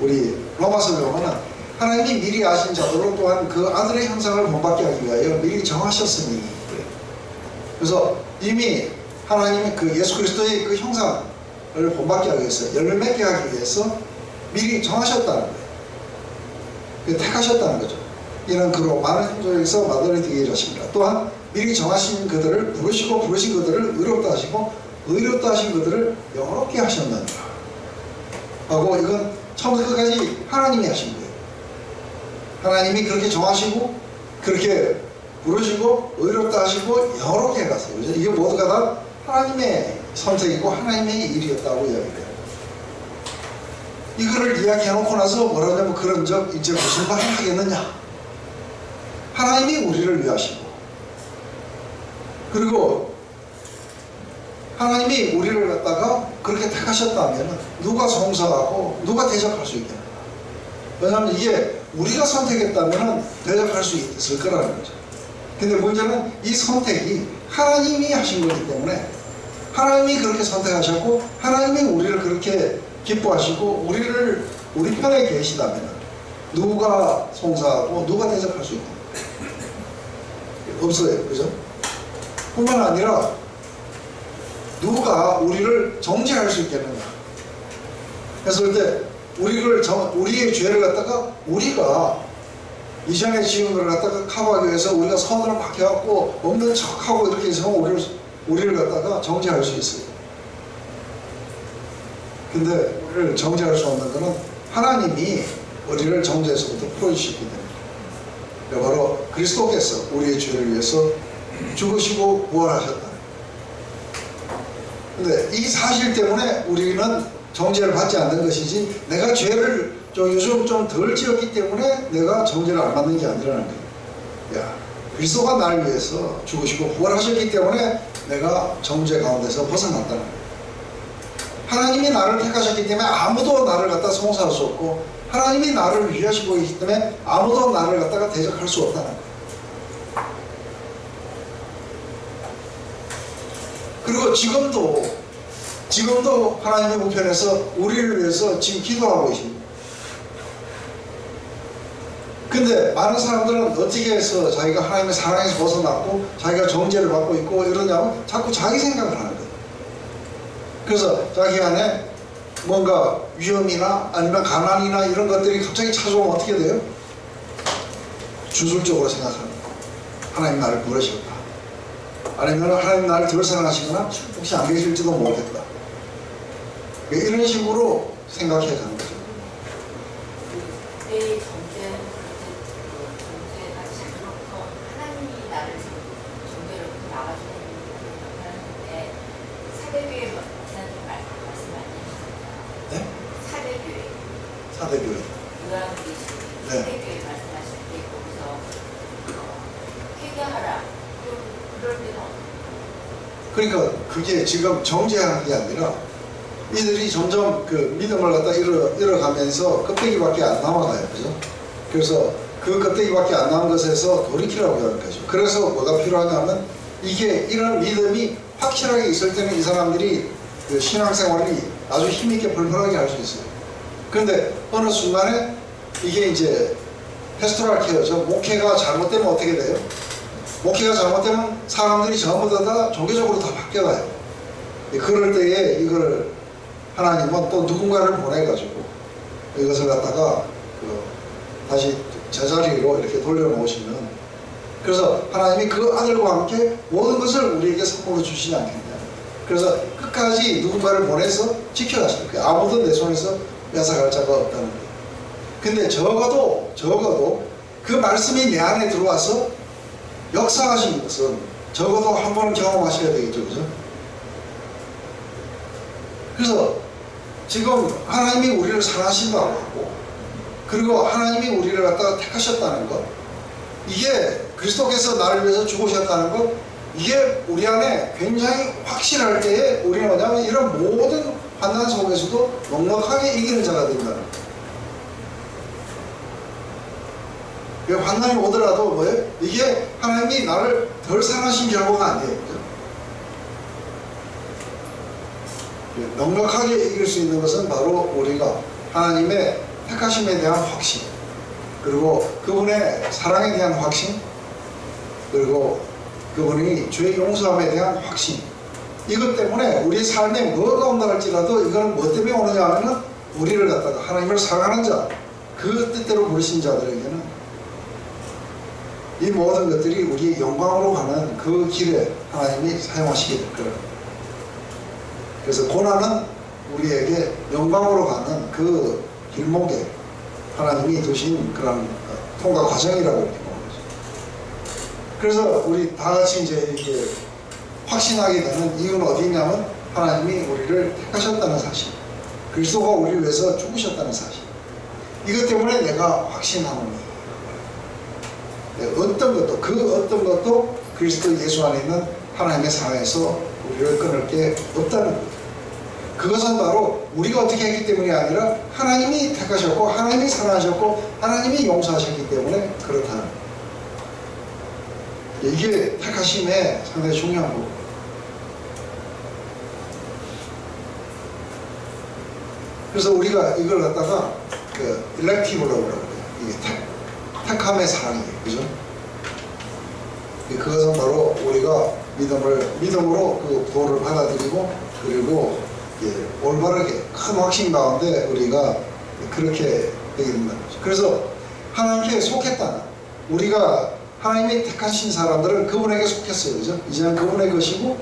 우리 로마서에 보면 하나님이 미리 아신 자들로 또한 그 아들의 형상을 본받게 하기 위하여 미리 정하셨으니, 그래서 이미 하나님이 그 예수 그리스도의 그 형상을 본받게 하기 위해서, 열매 맺게 하기 위해서 미리 정하셨다는 거예요. 택하셨다는 거죠. 이는 그로 많은 형조에서 만들어지게 이르셨습니다. 또한 미리 정하신 그들을 부르시고 부르신 그들을 의롭다 하시고 의롭다 하신 그들을 영원롭게 하셨느니라 하고, 이건 처음부터 끝까지 하나님이 하신 거예요. 하나님이 그렇게 정하시고 그렇게 부르시고 의롭다 하시고 영원롭게 해갔어요. 그죠? 이게 모두가 다 하나님의 선택이고 하나님의 일이었다고 이야기해요. 이거를 이야기해놓고 나서 뭐라 하냐면, 그런 적 이제 무슨 말을 하겠느냐. 하나님이 우리를 위하시고, 그리고 하나님이 우리를 갖다가 그렇게 택하셨다면 누가 송사하고 누가 대적할 수 있겠나. 왜냐하면 이게 우리가 선택했다면 대적할 수 있을 거라는 거죠. 근데 문제는 이 선택이 하나님이 하신 거기 때문에, 하나님이 그렇게 선택하셨고 하나님이 우리를 그렇게 기뻐하시고 우리 편에 계시다면 누가 송사하고 누가 대적할 수 있겠나. 없어요. 그죠? 뿐만 아니라 누가 우리를 정죄할 수 있겠느냐. 그래서 그때 우리의 죄를 갖다가 우리가 이전에 지은 걸 갖다가 커버하기 위해서 우리가 선을 박혀갖고 없는 척하고 이렇게 해서 우리를 갖다가 정죄할 수 있어요. 근데 우리를 정죄할 수 없는 것은 하나님이 우리를 정죄에서부터 풀어주시기 때문에, 바로 그리스도께서 우리의 죄를 위해서 죽으시고 부활하셨다. 근데 이 사실 때문에 우리는 정죄를 받지 않는 것이지, 내가 죄를 요즘 좀 덜 지었기 때문에 내가 정죄를 안 받는 게 아니라는 거예요. 야, 그리스도가 나를 위해서 죽으시고 부활하셨기 때문에 내가 정죄 가운데서 벗어났다는 거예요. 하나님이 나를 택하셨기 때문에 아무도 나를 갖다 송사할 수 없고, 하나님이 나를 위하시고 있기 때문에 아무도 나를 갖다가 대적할 수 없다는 거예요. 그리고 지금도 하나님의 우편에서 우리를 위해서 지금 기도하고 계십니다. 근데 많은 사람들은 어떻게 해서 자기가 하나님의 사랑에서 벗어났고 자기가 정죄를 받고 있고 이러냐면 자꾸 자기 생각을 하는 거예요. 그래서 자기 안에 뭔가 위험이나 아니면 가난이나 이런 것들이 갑자기 찾아오면 어떻게 돼요? 주술적으로 생각하는 거예요. 하나님 나를 부르셨다. 아니면 하나님 나를 덜 사랑하시거나 혹시 안 계실지도 모르겠다. 이런 식으로 생각해 가는 거죠. 내 정죄는 정죄가 잘못해서 하나님이 나를 정죄로부터 나가주는 일을 하는데, 사대교회 지난주에 말씀 많이 하셨잖아요. 네? 사대교회. 사대교회. 유아교리신 사대교회 말씀하실 때 거기서 회개하라. 그럴 때는 그러니까 그게 지금 정죄하는 게 아니라 이들이 점점 그 믿음을 갖다 잃어가면서 껍데기밖에 안 남아가요. 그죠? 그래서 그 껍데기밖에 안 남은 것에서 돌이키라고 하는 거죠. 그래서 뭐가 필요하냐면, 이게 이런 믿음이 확실하게 있을 때는 이 사람들이 그 신앙생활이 아주 힘있게 벌벌하게 할 수 있어요. 그런데 어느 순간에 이게 이제 패스토랄 케어죠. 목회가 잘못되면 어떻게 돼요? 목회가 잘못되면 사람들이 전부 다 종교적으로 다 바뀌어가요. 그럴 때에 이걸 하나님은 또 누군가를 보내가지고 이것을 갖다가 다시 제자리로 이렇게 돌려놓으시면, 그래서 하나님이 그 아들과 함께 모든 것을 우리에게 선물로 주시지 않겠냐. 그래서 끝까지 누군가를 보내서 지켜가시는 거예요. 아무도 내 손에서 뺏어갈 자가 없다는 거예요. 근데 적어도 그 말씀이 내 안에 들어와서 역사하신 것은 적어도 한 번은 경험하셔야 되겠죠. 그죠? 그래서 지금 하나님이 우리를 사랑하신다고 하고, 그리고 하나님이 우리를 갖다가 택하셨다는 것, 이게 그리스도께서 나를 위해서 죽으셨다는 것, 이게 우리 안에 굉장히 확실할 때에 우리는 뭐냐면 이런 모든 환난 속에서도 넉넉하게 이기는 자가 된다는 거예요. 환난이 오더라도 뭐예요? 이게 하나님이 나를 덜 사랑하신 결과가 아니에요. 그죠? 넉넉하게 이길 수 있는 것은 바로 우리가 하나님의 택하심에 대한 확신, 그리고 그분의 사랑에 대한 확신, 그리고 그분이 죄의 용서함에 대한 확신. 이것 때문에 우리 삶에 뭐가 온다 할지라도 이거는 뭐 때문에 오느냐 하면은 우리를 갖다가 하나님을 사랑하는 자, 그 뜻대로 부르신 자들에게는 이 모든 것들이 우리의 영광으로 가는 그 길에 하나님이 사용하시게 될 거예요. 그래서 고난은 우리에게 영광으로 가는 그 길목에 하나님이 두신 그런 통과 과정이라고 이렇게 보는 거죠. 그래서 우리 다 같이 이제 이렇게 확신하게 되는 이유는 어디 있냐면 하나님이 우리를 택하셨다는 사실, 그리스도가 우리를 위해서 죽으셨다는 사실, 이것 때문에 내가 확신하는 거예요. 어떤 것도, 그 어떤 것도 그리스도 예수 안에 있는 하나님의 사랑에서 우리를 끊을 게 없다는 거예요. 그것은 바로 우리가 어떻게 했기 때문이 아니라 하나님이 택하셨고 하나님이 사랑하셨고 하나님이 용서하셨기 때문에 그렇다는 거예요. 이게 택하심에 상당히 중요한 거고, 그래서 우리가 이걸 갖다가 그 일렉티브라고 그래요. 이게 택함의 사랑이에요. 그죠? 그것은 바로 우리가 믿음으로 그 도를 받아들이고, 그리고 올바르게 큰 확신 가운데 우리가 그렇게 되게 된다는 거죠. 그래서 하나님께 속했다는, 우리가 하나님이 택하신 사람들은 그분에게 속했어요. 그죠? 이제는 그분의 것이고,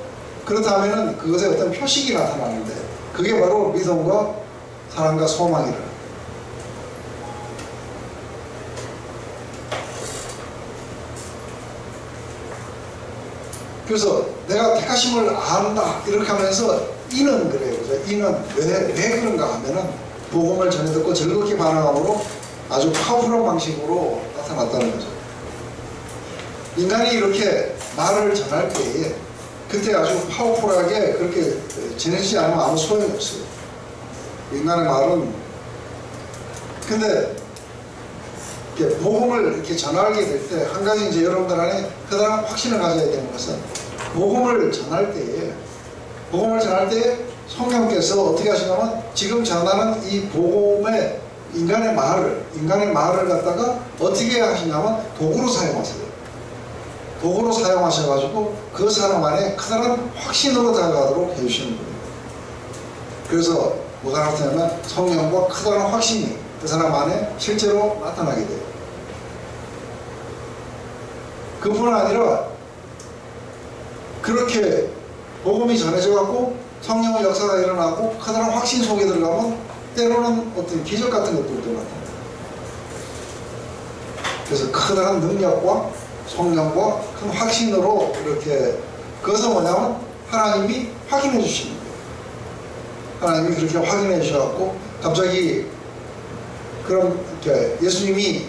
그렇다면은 그것에 어떤 표식이 나타나는데, 그게 바로 믿음과 사랑과 소망이라. 그래서 내가 택하심을 안다 이렇게 하면서 이는 그래요. 그죠? 이는 왜 그런가 하면은 복음을 전해 듣고 즐겁게 반응함으로 아주 파워풀한 방식으로 나타났다는 거죠. 인간이 이렇게 말을 전할 때에 그때 아주 파워풀하게 그렇게 전해지지 않으면 아무 소용이 없어요. 인간의 말은. 근데 이렇게 복음을 이렇게 전하게 될 때 한 가지 이제 여러분들 안에 그다음 확신을 가져야 되는 것은 복음을 전할 때에 성령께서 어떻게 하시냐면 지금 전하는 이 복음의 인간의 말을 갖다가 어떻게 하시냐면 도구로 사용하세요. 도구로 사용하셔가지고 그 사람 안에 커다란 확신으로 다가가도록 해주시는 거예요. 그래서 뭐가 나타나면 성령과 커다란 확신이 그 사람 안에 실제로 나타나게 돼요. 그뿐 아니라 그렇게 복음이 전해져 갖고 성령의 역사가 일어나고 커다란 확신 속에 들어가면 때로는 어떤 기적 같은 것들도 나타나요. 그래서 커다란 능력과 성령과 큰 확신으로 이렇게, 그것은 뭐냐면 하나님이 확인해 주시는 거예요. 하나님이 그렇게 확인해 주셔갖고 갑자기 그럼 이렇게 예수님이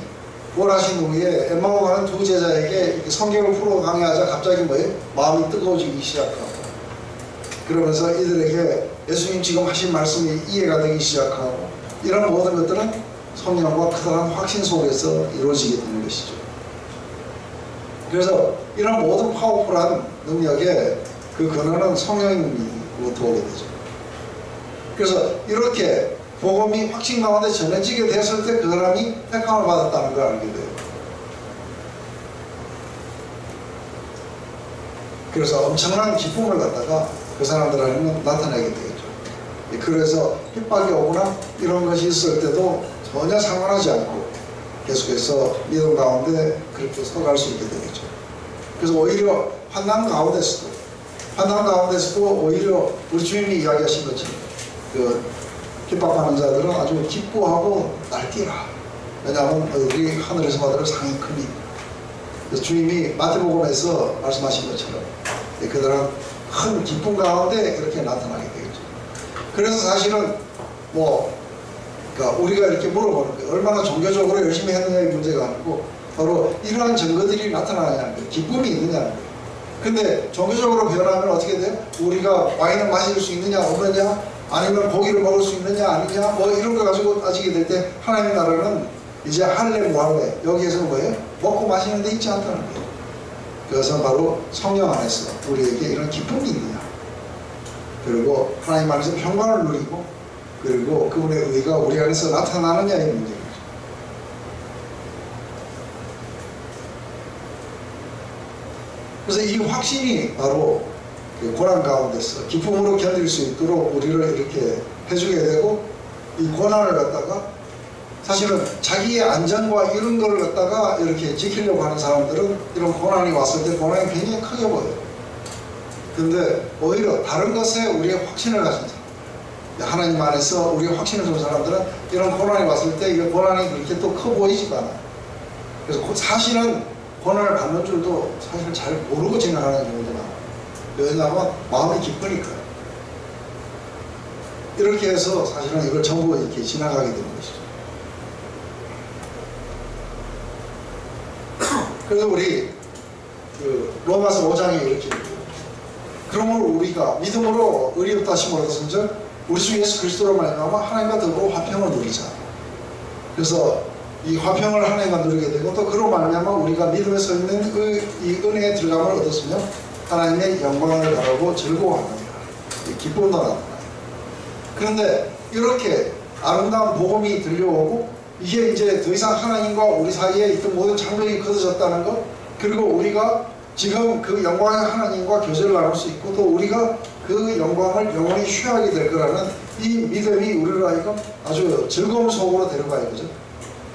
부활하신 후에 엠마오 가는 두 제자에게 이렇게 성경을 풀어 강의하자 갑자기 뭐예요? 마음이 뜨거워지기 시작하고, 그러면서 이들에게 예수님 지금 하신 말씀이 이해가 되기 시작하고, 이런 모든 것들은 성령과 커다란 확신 속에서 이루어지게 되는 것이죠. 그래서 이런 모든 파워풀한 능력의 그 근원은 성령으로부터 오게 되죠. 그래서 이렇게 복음이 확신 가운데 전해지게 됐을 때 그 사람이 택함을 받았다는 걸 알게 돼요. 그래서 엄청난 기쁨을 갖다가 그 사람들한테는 나타내게 되겠죠. 그래서 핍박이 오거나 이런 것이 있을 때도 전혀 상관하지 않고 계속해서 믿음 가운데 그렇게 서갈 수 있게 되겠죠. 그래서 오히려 환난 가운데서도 오히려 우리 주님이 이야기하신 것처럼 그 핍박하는 자들은 아주 기뻐하고 날뛰라. 왜냐하면 우리 하늘에서 받을 상이 크니. 그래서 주님이 마태복음에서 말씀하신 것처럼 그들은 큰 기쁨 가운데 이렇게 나타나게 되겠죠. 그래서 사실은 그러니까 우리가 이렇게 물어보는 거예요. 얼마나 종교적으로 열심히 했느냐의 문제가 아니고 바로 이러한 증거들이 나타나냐는 거예요. 기쁨이 있느냐는 거예요. 근데 종교적으로 변하면 어떻게 돼요? 우리가 와인을 마실 수 있느냐 없느냐, 아니면 고기를 먹을 수 있느냐 아니냐, 이런 거 가지고 따지게 될 때 하나님의 나라는 이제 할례 무할례 여기에서 뭐예요? 먹고 마시는 데 있지 않다는 거예요. 그것은 바로 성령 안에서 우리에게 이런 기쁨이 있느냐, 그리고 하나님 안에서 평강을 누리고, 그리고 그분의 의가 우리 안에서 나타나느냐의 문제입니다. 그래서 이 확신이 바로 그 고난 가운데서 기쁨으로 견딜 수 있도록 우리를 이렇게 해주게 되고, 이 고난을 갖다가 사실은 자기의 안전과 이런 걸 갖다가 이렇게 지키려고 하는 사람들은 이런 고난이 왔을 때 고난이 굉장히 크게 보여요. 근데 오히려 다른 것에 우리의 확신을 가진 사람, 하나님 안에서 우리의 확신을 준 사람들은 이런 고난이 왔을 때 이게 고난이 그렇게 또 커 보이지가 않아요. 그래서 사실은 고난을 받는 줄도 사실 잘 모르고 지나가는 경우도 많아요. 왜냐하면 마음이 기쁘니까요. 이렇게 해서 사실은 이걸 전부 이렇게 지나가게 되는 것이죠. 그래서 우리 그 로마서 5장에 이렇게 있고, 그러므로 우리가 믿음으로 의롭다 하심을 얻었은즉 우리 주 예수 그리스도로 말미암아 하나님과 더불어 화평을 누리자. 그래서 이 화평을 하나님과 누리게 되고, 또 그로 말미암아 우리가 믿음에 서 있는 이 은혜의 들어감을 얻었으며 하나님의 영광을 바라고 즐거워하느니라. 기쁨도 나타나요. 그런데 이렇게 아름다운 복음이 들려오고, 이게 이제 더 이상 하나님과 우리 사이에 있던 모든 장벽이 걷어졌다는 것, 그리고 우리가 지금 그 영광의 하나님과 교제를 나눌 수 있고, 또 우리가 그 영광을 영원히 취하게 될 거라는 이 믿음이 우리를 하여금 아주 즐거움 속으로 데려가요. 그죠?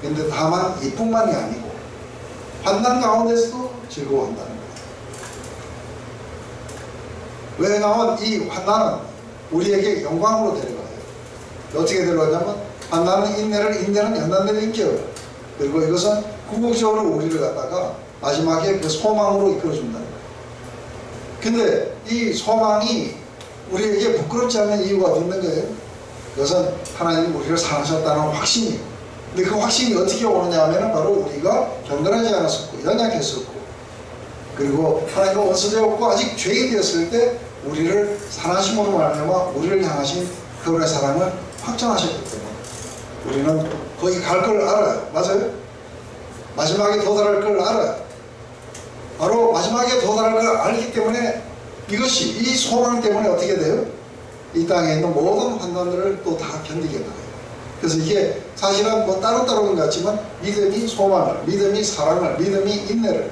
근데 다만 이뿐만이 아니고 환난 가운데서도 즐거워한다는 거예요. 왜냐하면 이 환난은 우리에게 영광으로 데려가요. 어떻게 데려가냐면, 환난은 인내를, 인내는 연단되는 인격을, 그리고 이것은 궁극적으로 우리를 갖다가 마지막에 그 소망으로 이끌어준다는 거예요. 근데 이 소망이 우리에게 부끄럽지 않는 이유가 있는 거예요. 그것은 하나님이 우리를 사랑하셨다는 확신이에요. 근데 그 확신이 어떻게 오느냐 하면 바로 우리가 경건하지 않았었고 연약했었고, 그리고 하나님과 원수되었고 아직 죄인 되었을 때 우리를 사랑하심으로 말미암아 우리를 향하신 그분의 사랑을 확정하셨기 때문에 우리는 거기 갈 걸 알아요. 맞아요? 마지막에 도달할 걸 알아요. 바로 마지막에 도달할 걸 알기 때문에 이것이, 이 소망 때문에 어떻게 돼요? 이 땅에 있는 모든 환난들을 또 다 견디게 돼요. 그래서 이게 사실은 뭐 따로따로는 같지만 믿음이 소망을, 믿음이 사랑을, 믿음이 인내를,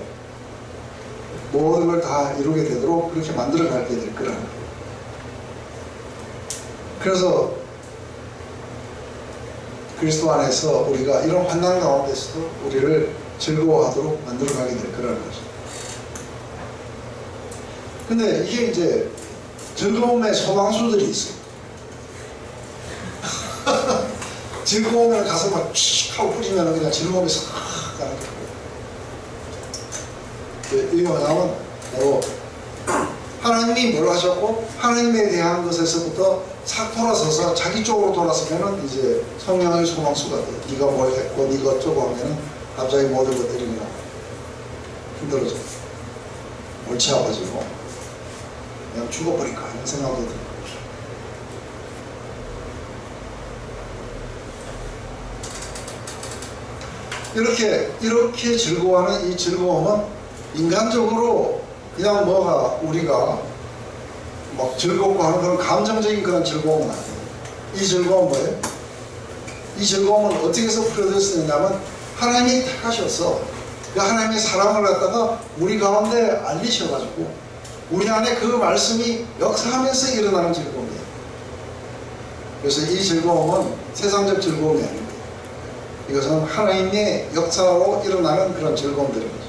모든 걸 다 이루게 되도록 그렇게 만들어 가게 될 거라는 거예요. 그래서 그리스도 안에서 우리가 이런 환난 가운데서도 우리를 즐거워하도록 만들어 가게 될 거라는 거죠. 근데 이게 이제 즐거움의 소방수들이 있어요. 즐거움을 가서 막 칙 하고 뿌리면 그냥 즐거움이 싹 가는 거예요. 이게 뭐냐면 바로 하나님이 뭘 하셨고 하나님에 대한 것에서부터 싹 돌아서서 자기 쪽으로 돌아서면은 이제 성령의 소망수가 돼요. 네가 뭘 했고 네가 어쩌고 하면은 갑자기 모든 것들이 그냥 힘들어져. 옳지 아파지고 그냥 죽어버릴까 하는 생각도 들고. 이렇게 즐거워하는 이 즐거움은 인간적으로 그냥 뭐가 우리가 막 즐겁고 하는 그런 감정적인 그런 즐거움은 아니에요. 이 즐거움은 뭐예요? 이 즐거움은 어떻게 해서 풀어질 수 있냐면 하나님이 택하셔서 그 하나님의 사랑을 갖다가 우리 가운데 알리셔가지고 우리 안에 그 말씀이 역사하면서 일어나는 즐거움이에요. 그래서 이 즐거움은 세상적 즐거움이 아닙니다. 이것은 하나님의 역사로 일어나는 그런 즐거움들인 거죠.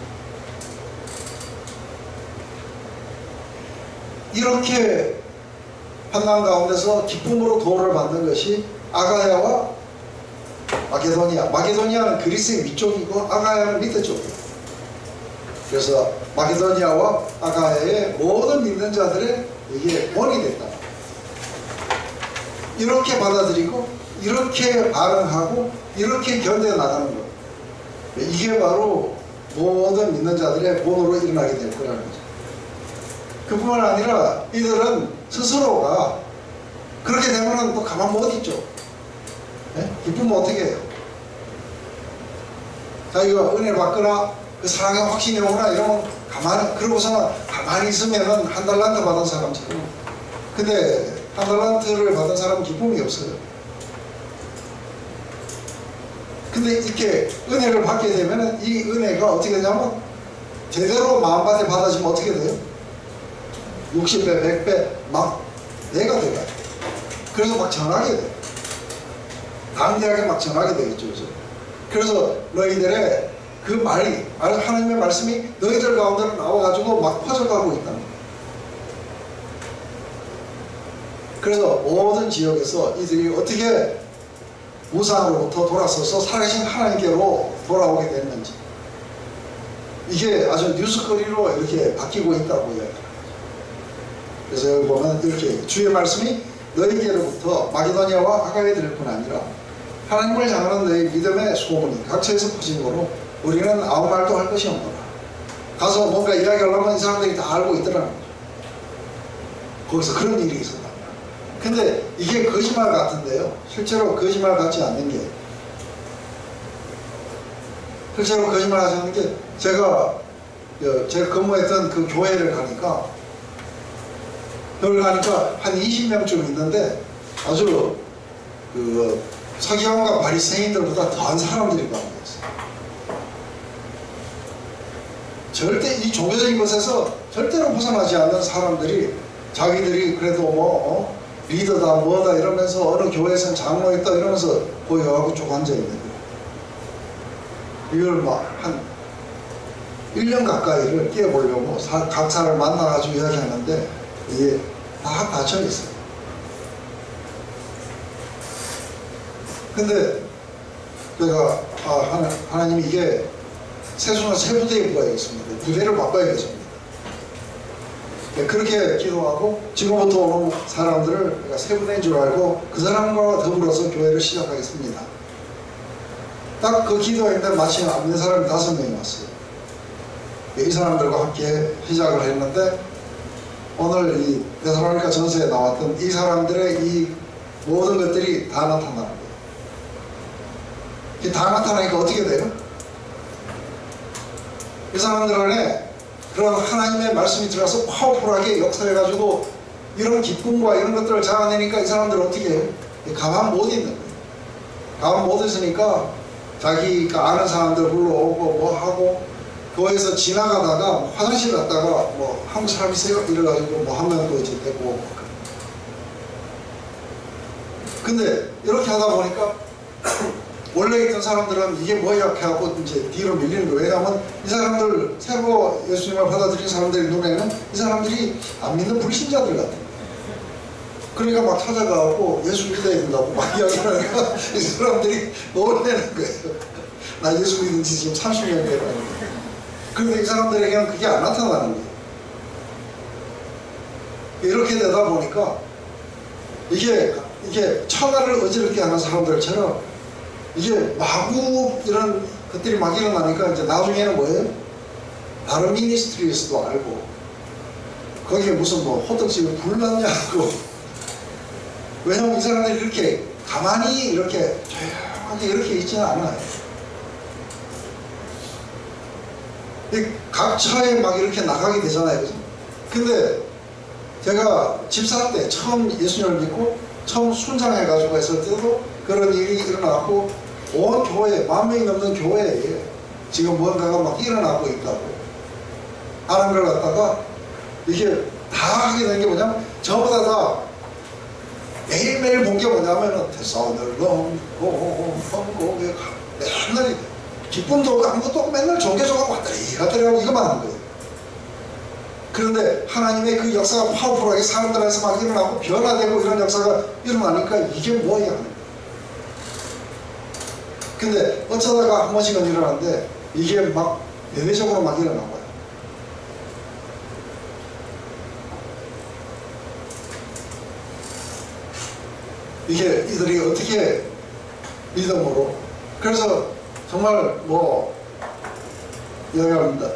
이렇게 환난 가운데서 기쁨으로 도를 받는 것이 아가야와 마게도니아. 마게도니아는 그리스의 위쪽이고 아가야는 밑에 쪽이에요. 그래서 마게도니아와 아가야의 모든 믿는 자들의 이게 원이 됐다. 이렇게 받아들이고 이렇게 반응하고 이렇게 견뎌나가는 것, 이게 바로 모든 믿는 자들의 본으로 일어나게 될 거라는 거죠. 그뿐만 아니라 이들은 스스로가 그렇게 되면은 또 가만 못 있죠. 네? 기쁘면 어떻게 해요? 자기가 은혜 받거나 그 사랑의 확신이 오거나 이러면 가만히, 그러고서는 가만히 있으면은 한 달란트 받은 사람처럼. 근데 한 달란트를 받은 사람은 기쁨이 없어요. 근데 이렇게 은혜를 받게 되면은 이 은혜가 어떻게 되냐면 제대로 마음밭에 받아지면 어떻게 돼요? 60배, 100배 막 내가 돼요. 그래서 막 전하게 돼요. 담대하게 막 전하게 되겠죠. 그래서 너희들의 그 말이, 하나님의 말씀이 너희들 가운데로 나와가지고 막 퍼져가고 있다는 거예요. 그래서 모든 지역에서 이들이 어떻게 우상으로부터 돌아서서 살아계신 하나님께로 돌아오게 됐는지, 이게 아주 뉴스거리로 이렇게 바뀌고 있다고 이야기합니다. 그래서 여기 보면 이렇게 주의 말씀이 너희에게로부터 마게도니아와 아가야에 들을 뿐 아니라 하나님을 향하는 너희 믿음의 소문이 각처에서 퍼진 거로 우리는 아무 말도 할 것이 없노라. 가서 뭔가 이야기하려면 이 사람들이 다 알고 있더라는 거죠. 거기서 그런 일이 있었다. 근데 이게 거짓말 같은데요, 실제로 거짓말 같지 않는 게, 실제로 거짓말 하지 않는 게, 제가 근무했던 그 교회를 가니까 한 20명쯤 있는데 아주 그 서기관과 바리새인들보다 더한 사람들이 가운데 있어요. 절대 이 종교적인 것에서 절대로 벗어나지 않는 사람들이, 자기들이 그래도 뭐 리더다 뭐다 이러면서 어느 교회에서는 장로했다 이러면서 고요하고 쭉 앉아있는 거예요. 이걸 막 한 1년 가까이를 끼워보려고 각 사람을 만나가지고 이야기하는데 이게 다 닫혀있어요. 근데 제가 하나님이 이게 세수나 세 부대에 부어야겠습니다. 부대를 바꿔야겠습니다. 그렇게 기도하고 지금부터 오는 사람들을 내가 세 부대인 줄 알고 그 사람과 더불어서 교회를 시작하겠습니다. 딱 그 기도했는데 마침 안 믿는 사람이 5명이 왔어요. 이 사람들과 함께 시작을 했는데 오늘 이 데살로니가 전서에 나왔던 이 사람들의 이 모든 것들이 다 나타나는 거예요. 이게 다 나타나니까 어떻게 돼요? 이 사람들 안에 그런 하나님의 말씀이 들어가서 파워풀하게 역사해가지고 이런 기쁨과 이런 것들을 잡아내니까 이 사람들은 어떻게 해요? 가만 못 있는 거예요. 가만 못 있으니까 자기가 아는 사람들 불러오고 뭐 하고, 교회에서 지나가다가 화장실 갔다가 뭐 한국 사람이세요? 이래가지고 뭐 한 명 또 이제 되고. 근데 이렇게 하다 보니까 원래 있던 사람들은 이게 뭐야 해갖고 이제 뒤로 밀리는 거예요. 왜냐하면 이 사람들, 새로 예수님을 받아들인 사람들의 눈에는 이 사람들이 안 믿는 불신자들 같아요. 그러니까 막 찾아가고 예수 믿어야 된다고 막 이야기하니까 이 사람들이 놀래는 거예요. 나 예수 믿은 지 지금 30년 됐다는데. 그런데 이 사람들에게는 그게 안 나타나는 거예요. 이렇게 되다 보니까 이게 천하를 어지럽게 하는 사람들처럼 이게 마구 이런 것들이 막 일어나니까 이제 나중에는 뭐예요? 다른 미니스트리에서도 알고 거기에 무슨 뭐 호떡집을 불났냐고. 왜냐면 이 사람들이 이렇게 가만히 이렇게 조용하게 이렇게 있지는 않아요. 각처에 막 이렇게 나가게 되잖아요. 그죠? 근데 제가 집사 때 처음 예수님을 믿고 처음 순장해가지고 했을 때도 그런 일이 일어나고 온 교회, 10,000명이 넘는 교회에 지금 뭔가가 막 일어나고 있다고 하는 걸 갖다가 이게 다 하게 된 게 뭐냐면 저보다 다 매일매일 본 게 뭐냐면은 대선을 넘고 맨날 기쁨도 없고 아무것도 없고 맨날 종교적으로 왔다리 갔다리 하고 이거만 하는 거예요. 그런데 하나님의 그 역사가 파워풀하게 사람들 안에서 막 일어나고 변화되고 이런 역사가 일어나니까 이게 뭐야 하는 거예요. 근데 어쩌다가 한 번씩은 일어나는데 이게 막 대대적으로 막 일어난 거예요. 이게 이들이 어떻게 믿음으로, 그래서 정말 뭐 이야기합니다.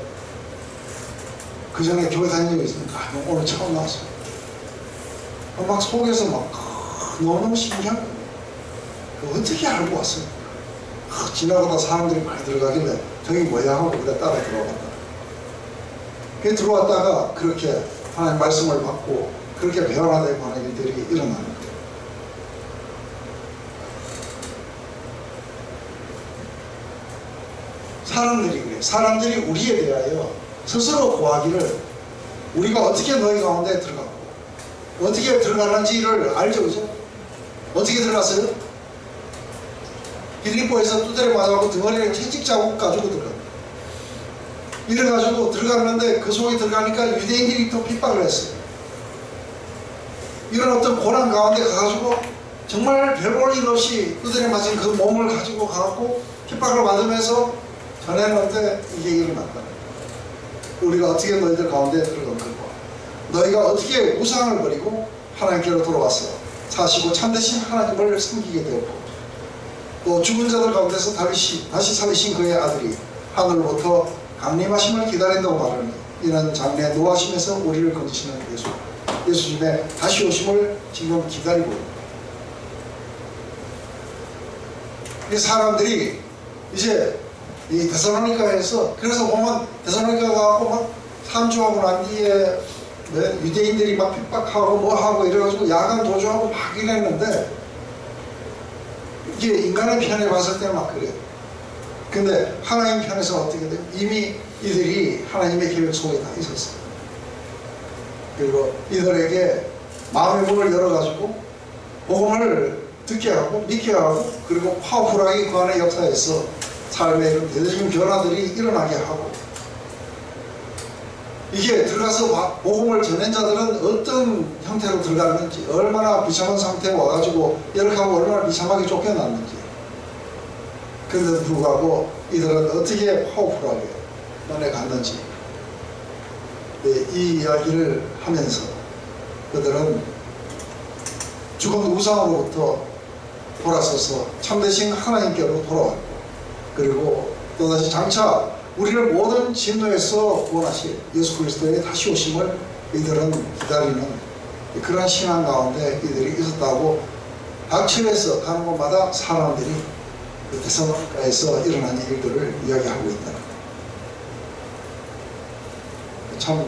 그 전에 교회 다닌 적이 있으니까 오늘 처음 나왔어요. 막 속에서 막 너무너무 신기한 거예요. 어떻게 알고 왔습니까? 지나가다 사람들이 많이 들어가길래 저기 뭐야 하고 그냥 따라 들어갔다. 그 들어왔다가 그렇게 하나님 말씀을 받고 그렇게 변화되고 하는 일들이 일어나는 거예요. 사람들이 그래요. 사람들이 우리에 대하여 스스로 고하기를 우리가 어떻게 너희 가운데 들어가고 어떻게 들어가는지를 알죠, 그죠? 어떻게 들어갔어요? 빌립보에서 두드려 맞아가고 등어리에 채찍 자국 가지고 들어갑니다. 이래가지고 들어갔는데 그 속에 들어가니까 유대인들이 또 핍박을 했어요. 이런 어떤 고난 가운데 가가지고 정말 별 볼 일 없이 두드려 맞은 그 몸을 가지고 가고 핍박을 받으면서 전했는데 이게 일어났다. 우리가 어떻게 너희들 가운데 들어간 걸까? 너희가 어떻게 우상을 버리고 하나님께로 돌아왔어? 사시고 참되신 하나님을 섬기게 되었고 또 죽은 자들 가운데서 다시 살리신 그의 아들이 하늘로부터 강림하심을 기다린다고 말하니 이는 장래에 노하심에서 우리를 건지시는 예수님의 다시 오심을 지금 기다리고 있습니다. 이 사람들이 이제 이 데살로니가에서 그래서 보면 데살로니가 가고 막 3주하고 난 뒤에 유대인들이 막 핍박하고 뭐하고 이래가지고 야간 도주하고 막 이랬는데 이게 인간의 편에 봤을 때는 막 그래요. 근데 하나님 편에서 어떻게 돼요? 이미 이들이 하나님의 계획 속에 다 있었어요. 그리고 이들에게 마음의 문을 열어가지고 복음을 듣게 하고 믿게 하고 그리고 파워풀하게 그 안의 역사에서 삶의 이런 대대적인 변화들이 일어나게 하고 이게 들어가서 복음을 전한 자들은 어떤 형태로 들어갔는지 얼마나 비참한 상태에 와가지고 이렇게 하고 얼마나 비참하게 쫓겨났는지 그런데도 불구하고 이들은 어떻게 파워풀하게 면에 갔는지 이 이야기를 하면서 그들은 죽은 우상으로부터 돌아서서 참되신 하나님께로 돌아왔고 그리고 또다시 장차 우리를 모든 진노에서 구원하실 예수 그리스도의 다시 오심을 이들은 기다리는 그런 신앙 가운데 이들이 있었다고 각처에서 가는 곳마다 사람들이 그 데살로니가에서 일어난 일들을 이야기하고 있다. 참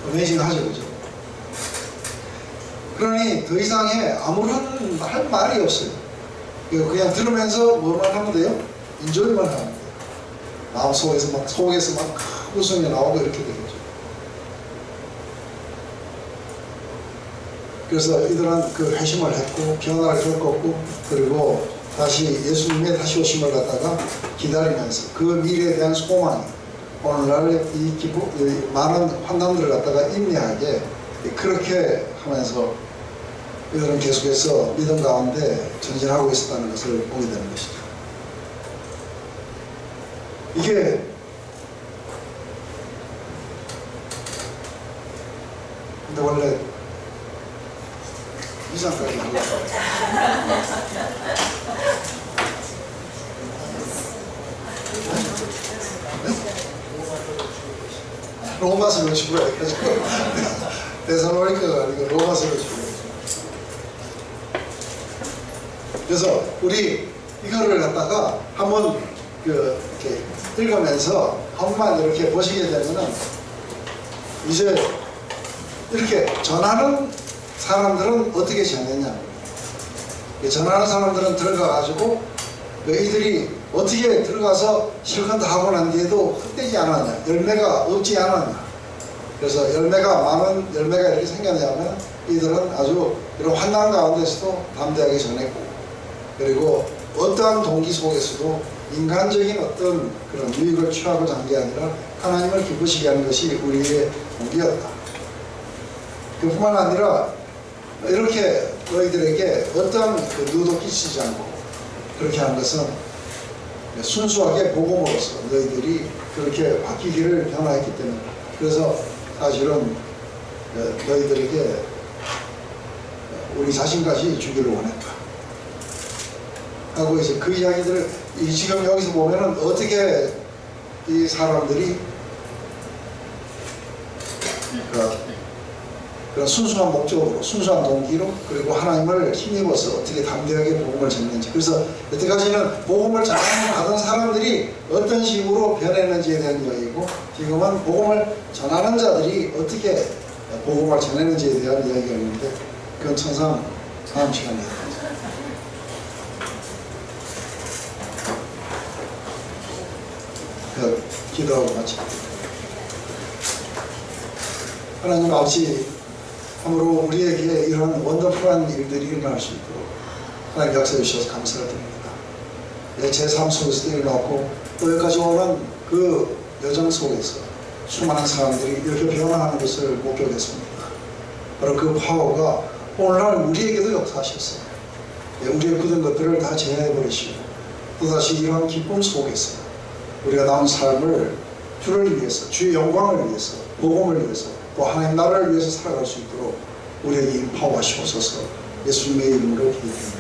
어메이징하죠, 그죠? 그러니 더 이상의 아무런 할 말이 없어요. 그냥 들으면서 뭐만 하면 돼요? 인조이만 하면 돼요. 마음 속에서 막 웃음이 나오고 이렇게 되겠죠. 그래서 이들은 그 회심을 했고 변화를 겪었고 그리고 다시 예수님의 다시 오심을 갖다가 기다리면서 그 미래에 대한 소망이 오늘날 이 많은 환난들을 갖다가 인내하게 그렇게 하면서 이들은 계속해서 믿음 가운데 전진하고 있었다는 것을 보게 되는 것이죠. 이게 근데 원래 이상까지 한 거죠. 로마서를 주고 해가지고 데살로니가가 아니고 로마서를 주고. 그래서 우리 이거를 갖다가 한번 이렇게 읽으면서 한번 이렇게 보시게 되면은 이제 이렇게 전하는 사람들은 어떻게 전했냐? 전하는 사람들은 들어가가지고 이들이 어떻게 들어가서 실컷 다 하고 난 뒤에도 헛되지 않았냐? 열매가 없지 않았냐? 그래서 많은 열매가 이렇게 생겼냐면 이들은 아주 이런 환난 가운데서도 담대하게 전했고 그리고 어떠한 동기 속에서도 인간적인 어떤 그런 유익을 취하고자 한 게 아니라 하나님을 기쁘시게 하는 것이 우리의 동기였다. 그뿐만 아니라 이렇게 너희들에게 어떠한 누도 끼치지 않고 그렇게 하는 것은 순수하게 복음으로서 너희들이 그렇게 바뀌기를 변화했기 때문에 그래서 사실은 너희들에게 우리 자신까지 주기를 원했다. 하고 이제 그 이야기들을 지금 여기서 보면은 어떻게 이 사람들이 그런 순수한 목적으로, 순수한 동기로, 그리고 하나님을 힘입어서 어떻게 담대하게 복음을 전했는지. 그래서 여태까지는 복음을 전하는 사람들이 어떤 식으로 변했는지에 대한 이야기고, 지금은 복음을 전하는 자들이 어떻게 복음을 전했는지에 대한 이야기가 있는데, 그건 천상 다음 시간에 기도하고 마칩니다. 하나님 아버지, 참으로 우리에게 이런 원더풀한 일들이 일어날 수 있도록 하나님 역사해 주셔서 감사를 드립니다. 제 삶 속에서 일어났고 또 여기까지 오는 그 여정 속에서 수많은 사람들이 이렇게 변화하는 것을 목격했습니다. 바로 그 파워가 오늘날 우리에게도 역사하셨어요. 우리의 굳은 것들을 다 제어해버리시고 또다시 이런 기쁨 속에서 우리가 남은 삶을 주를 위해서, 주의 영광을 위해서, 복음을 위해서, 또 하나님 나라를 위해서 살아갈 수 있도록 우리에게 인파하시옵소서. 예수님의 이름으로 기도드립니다.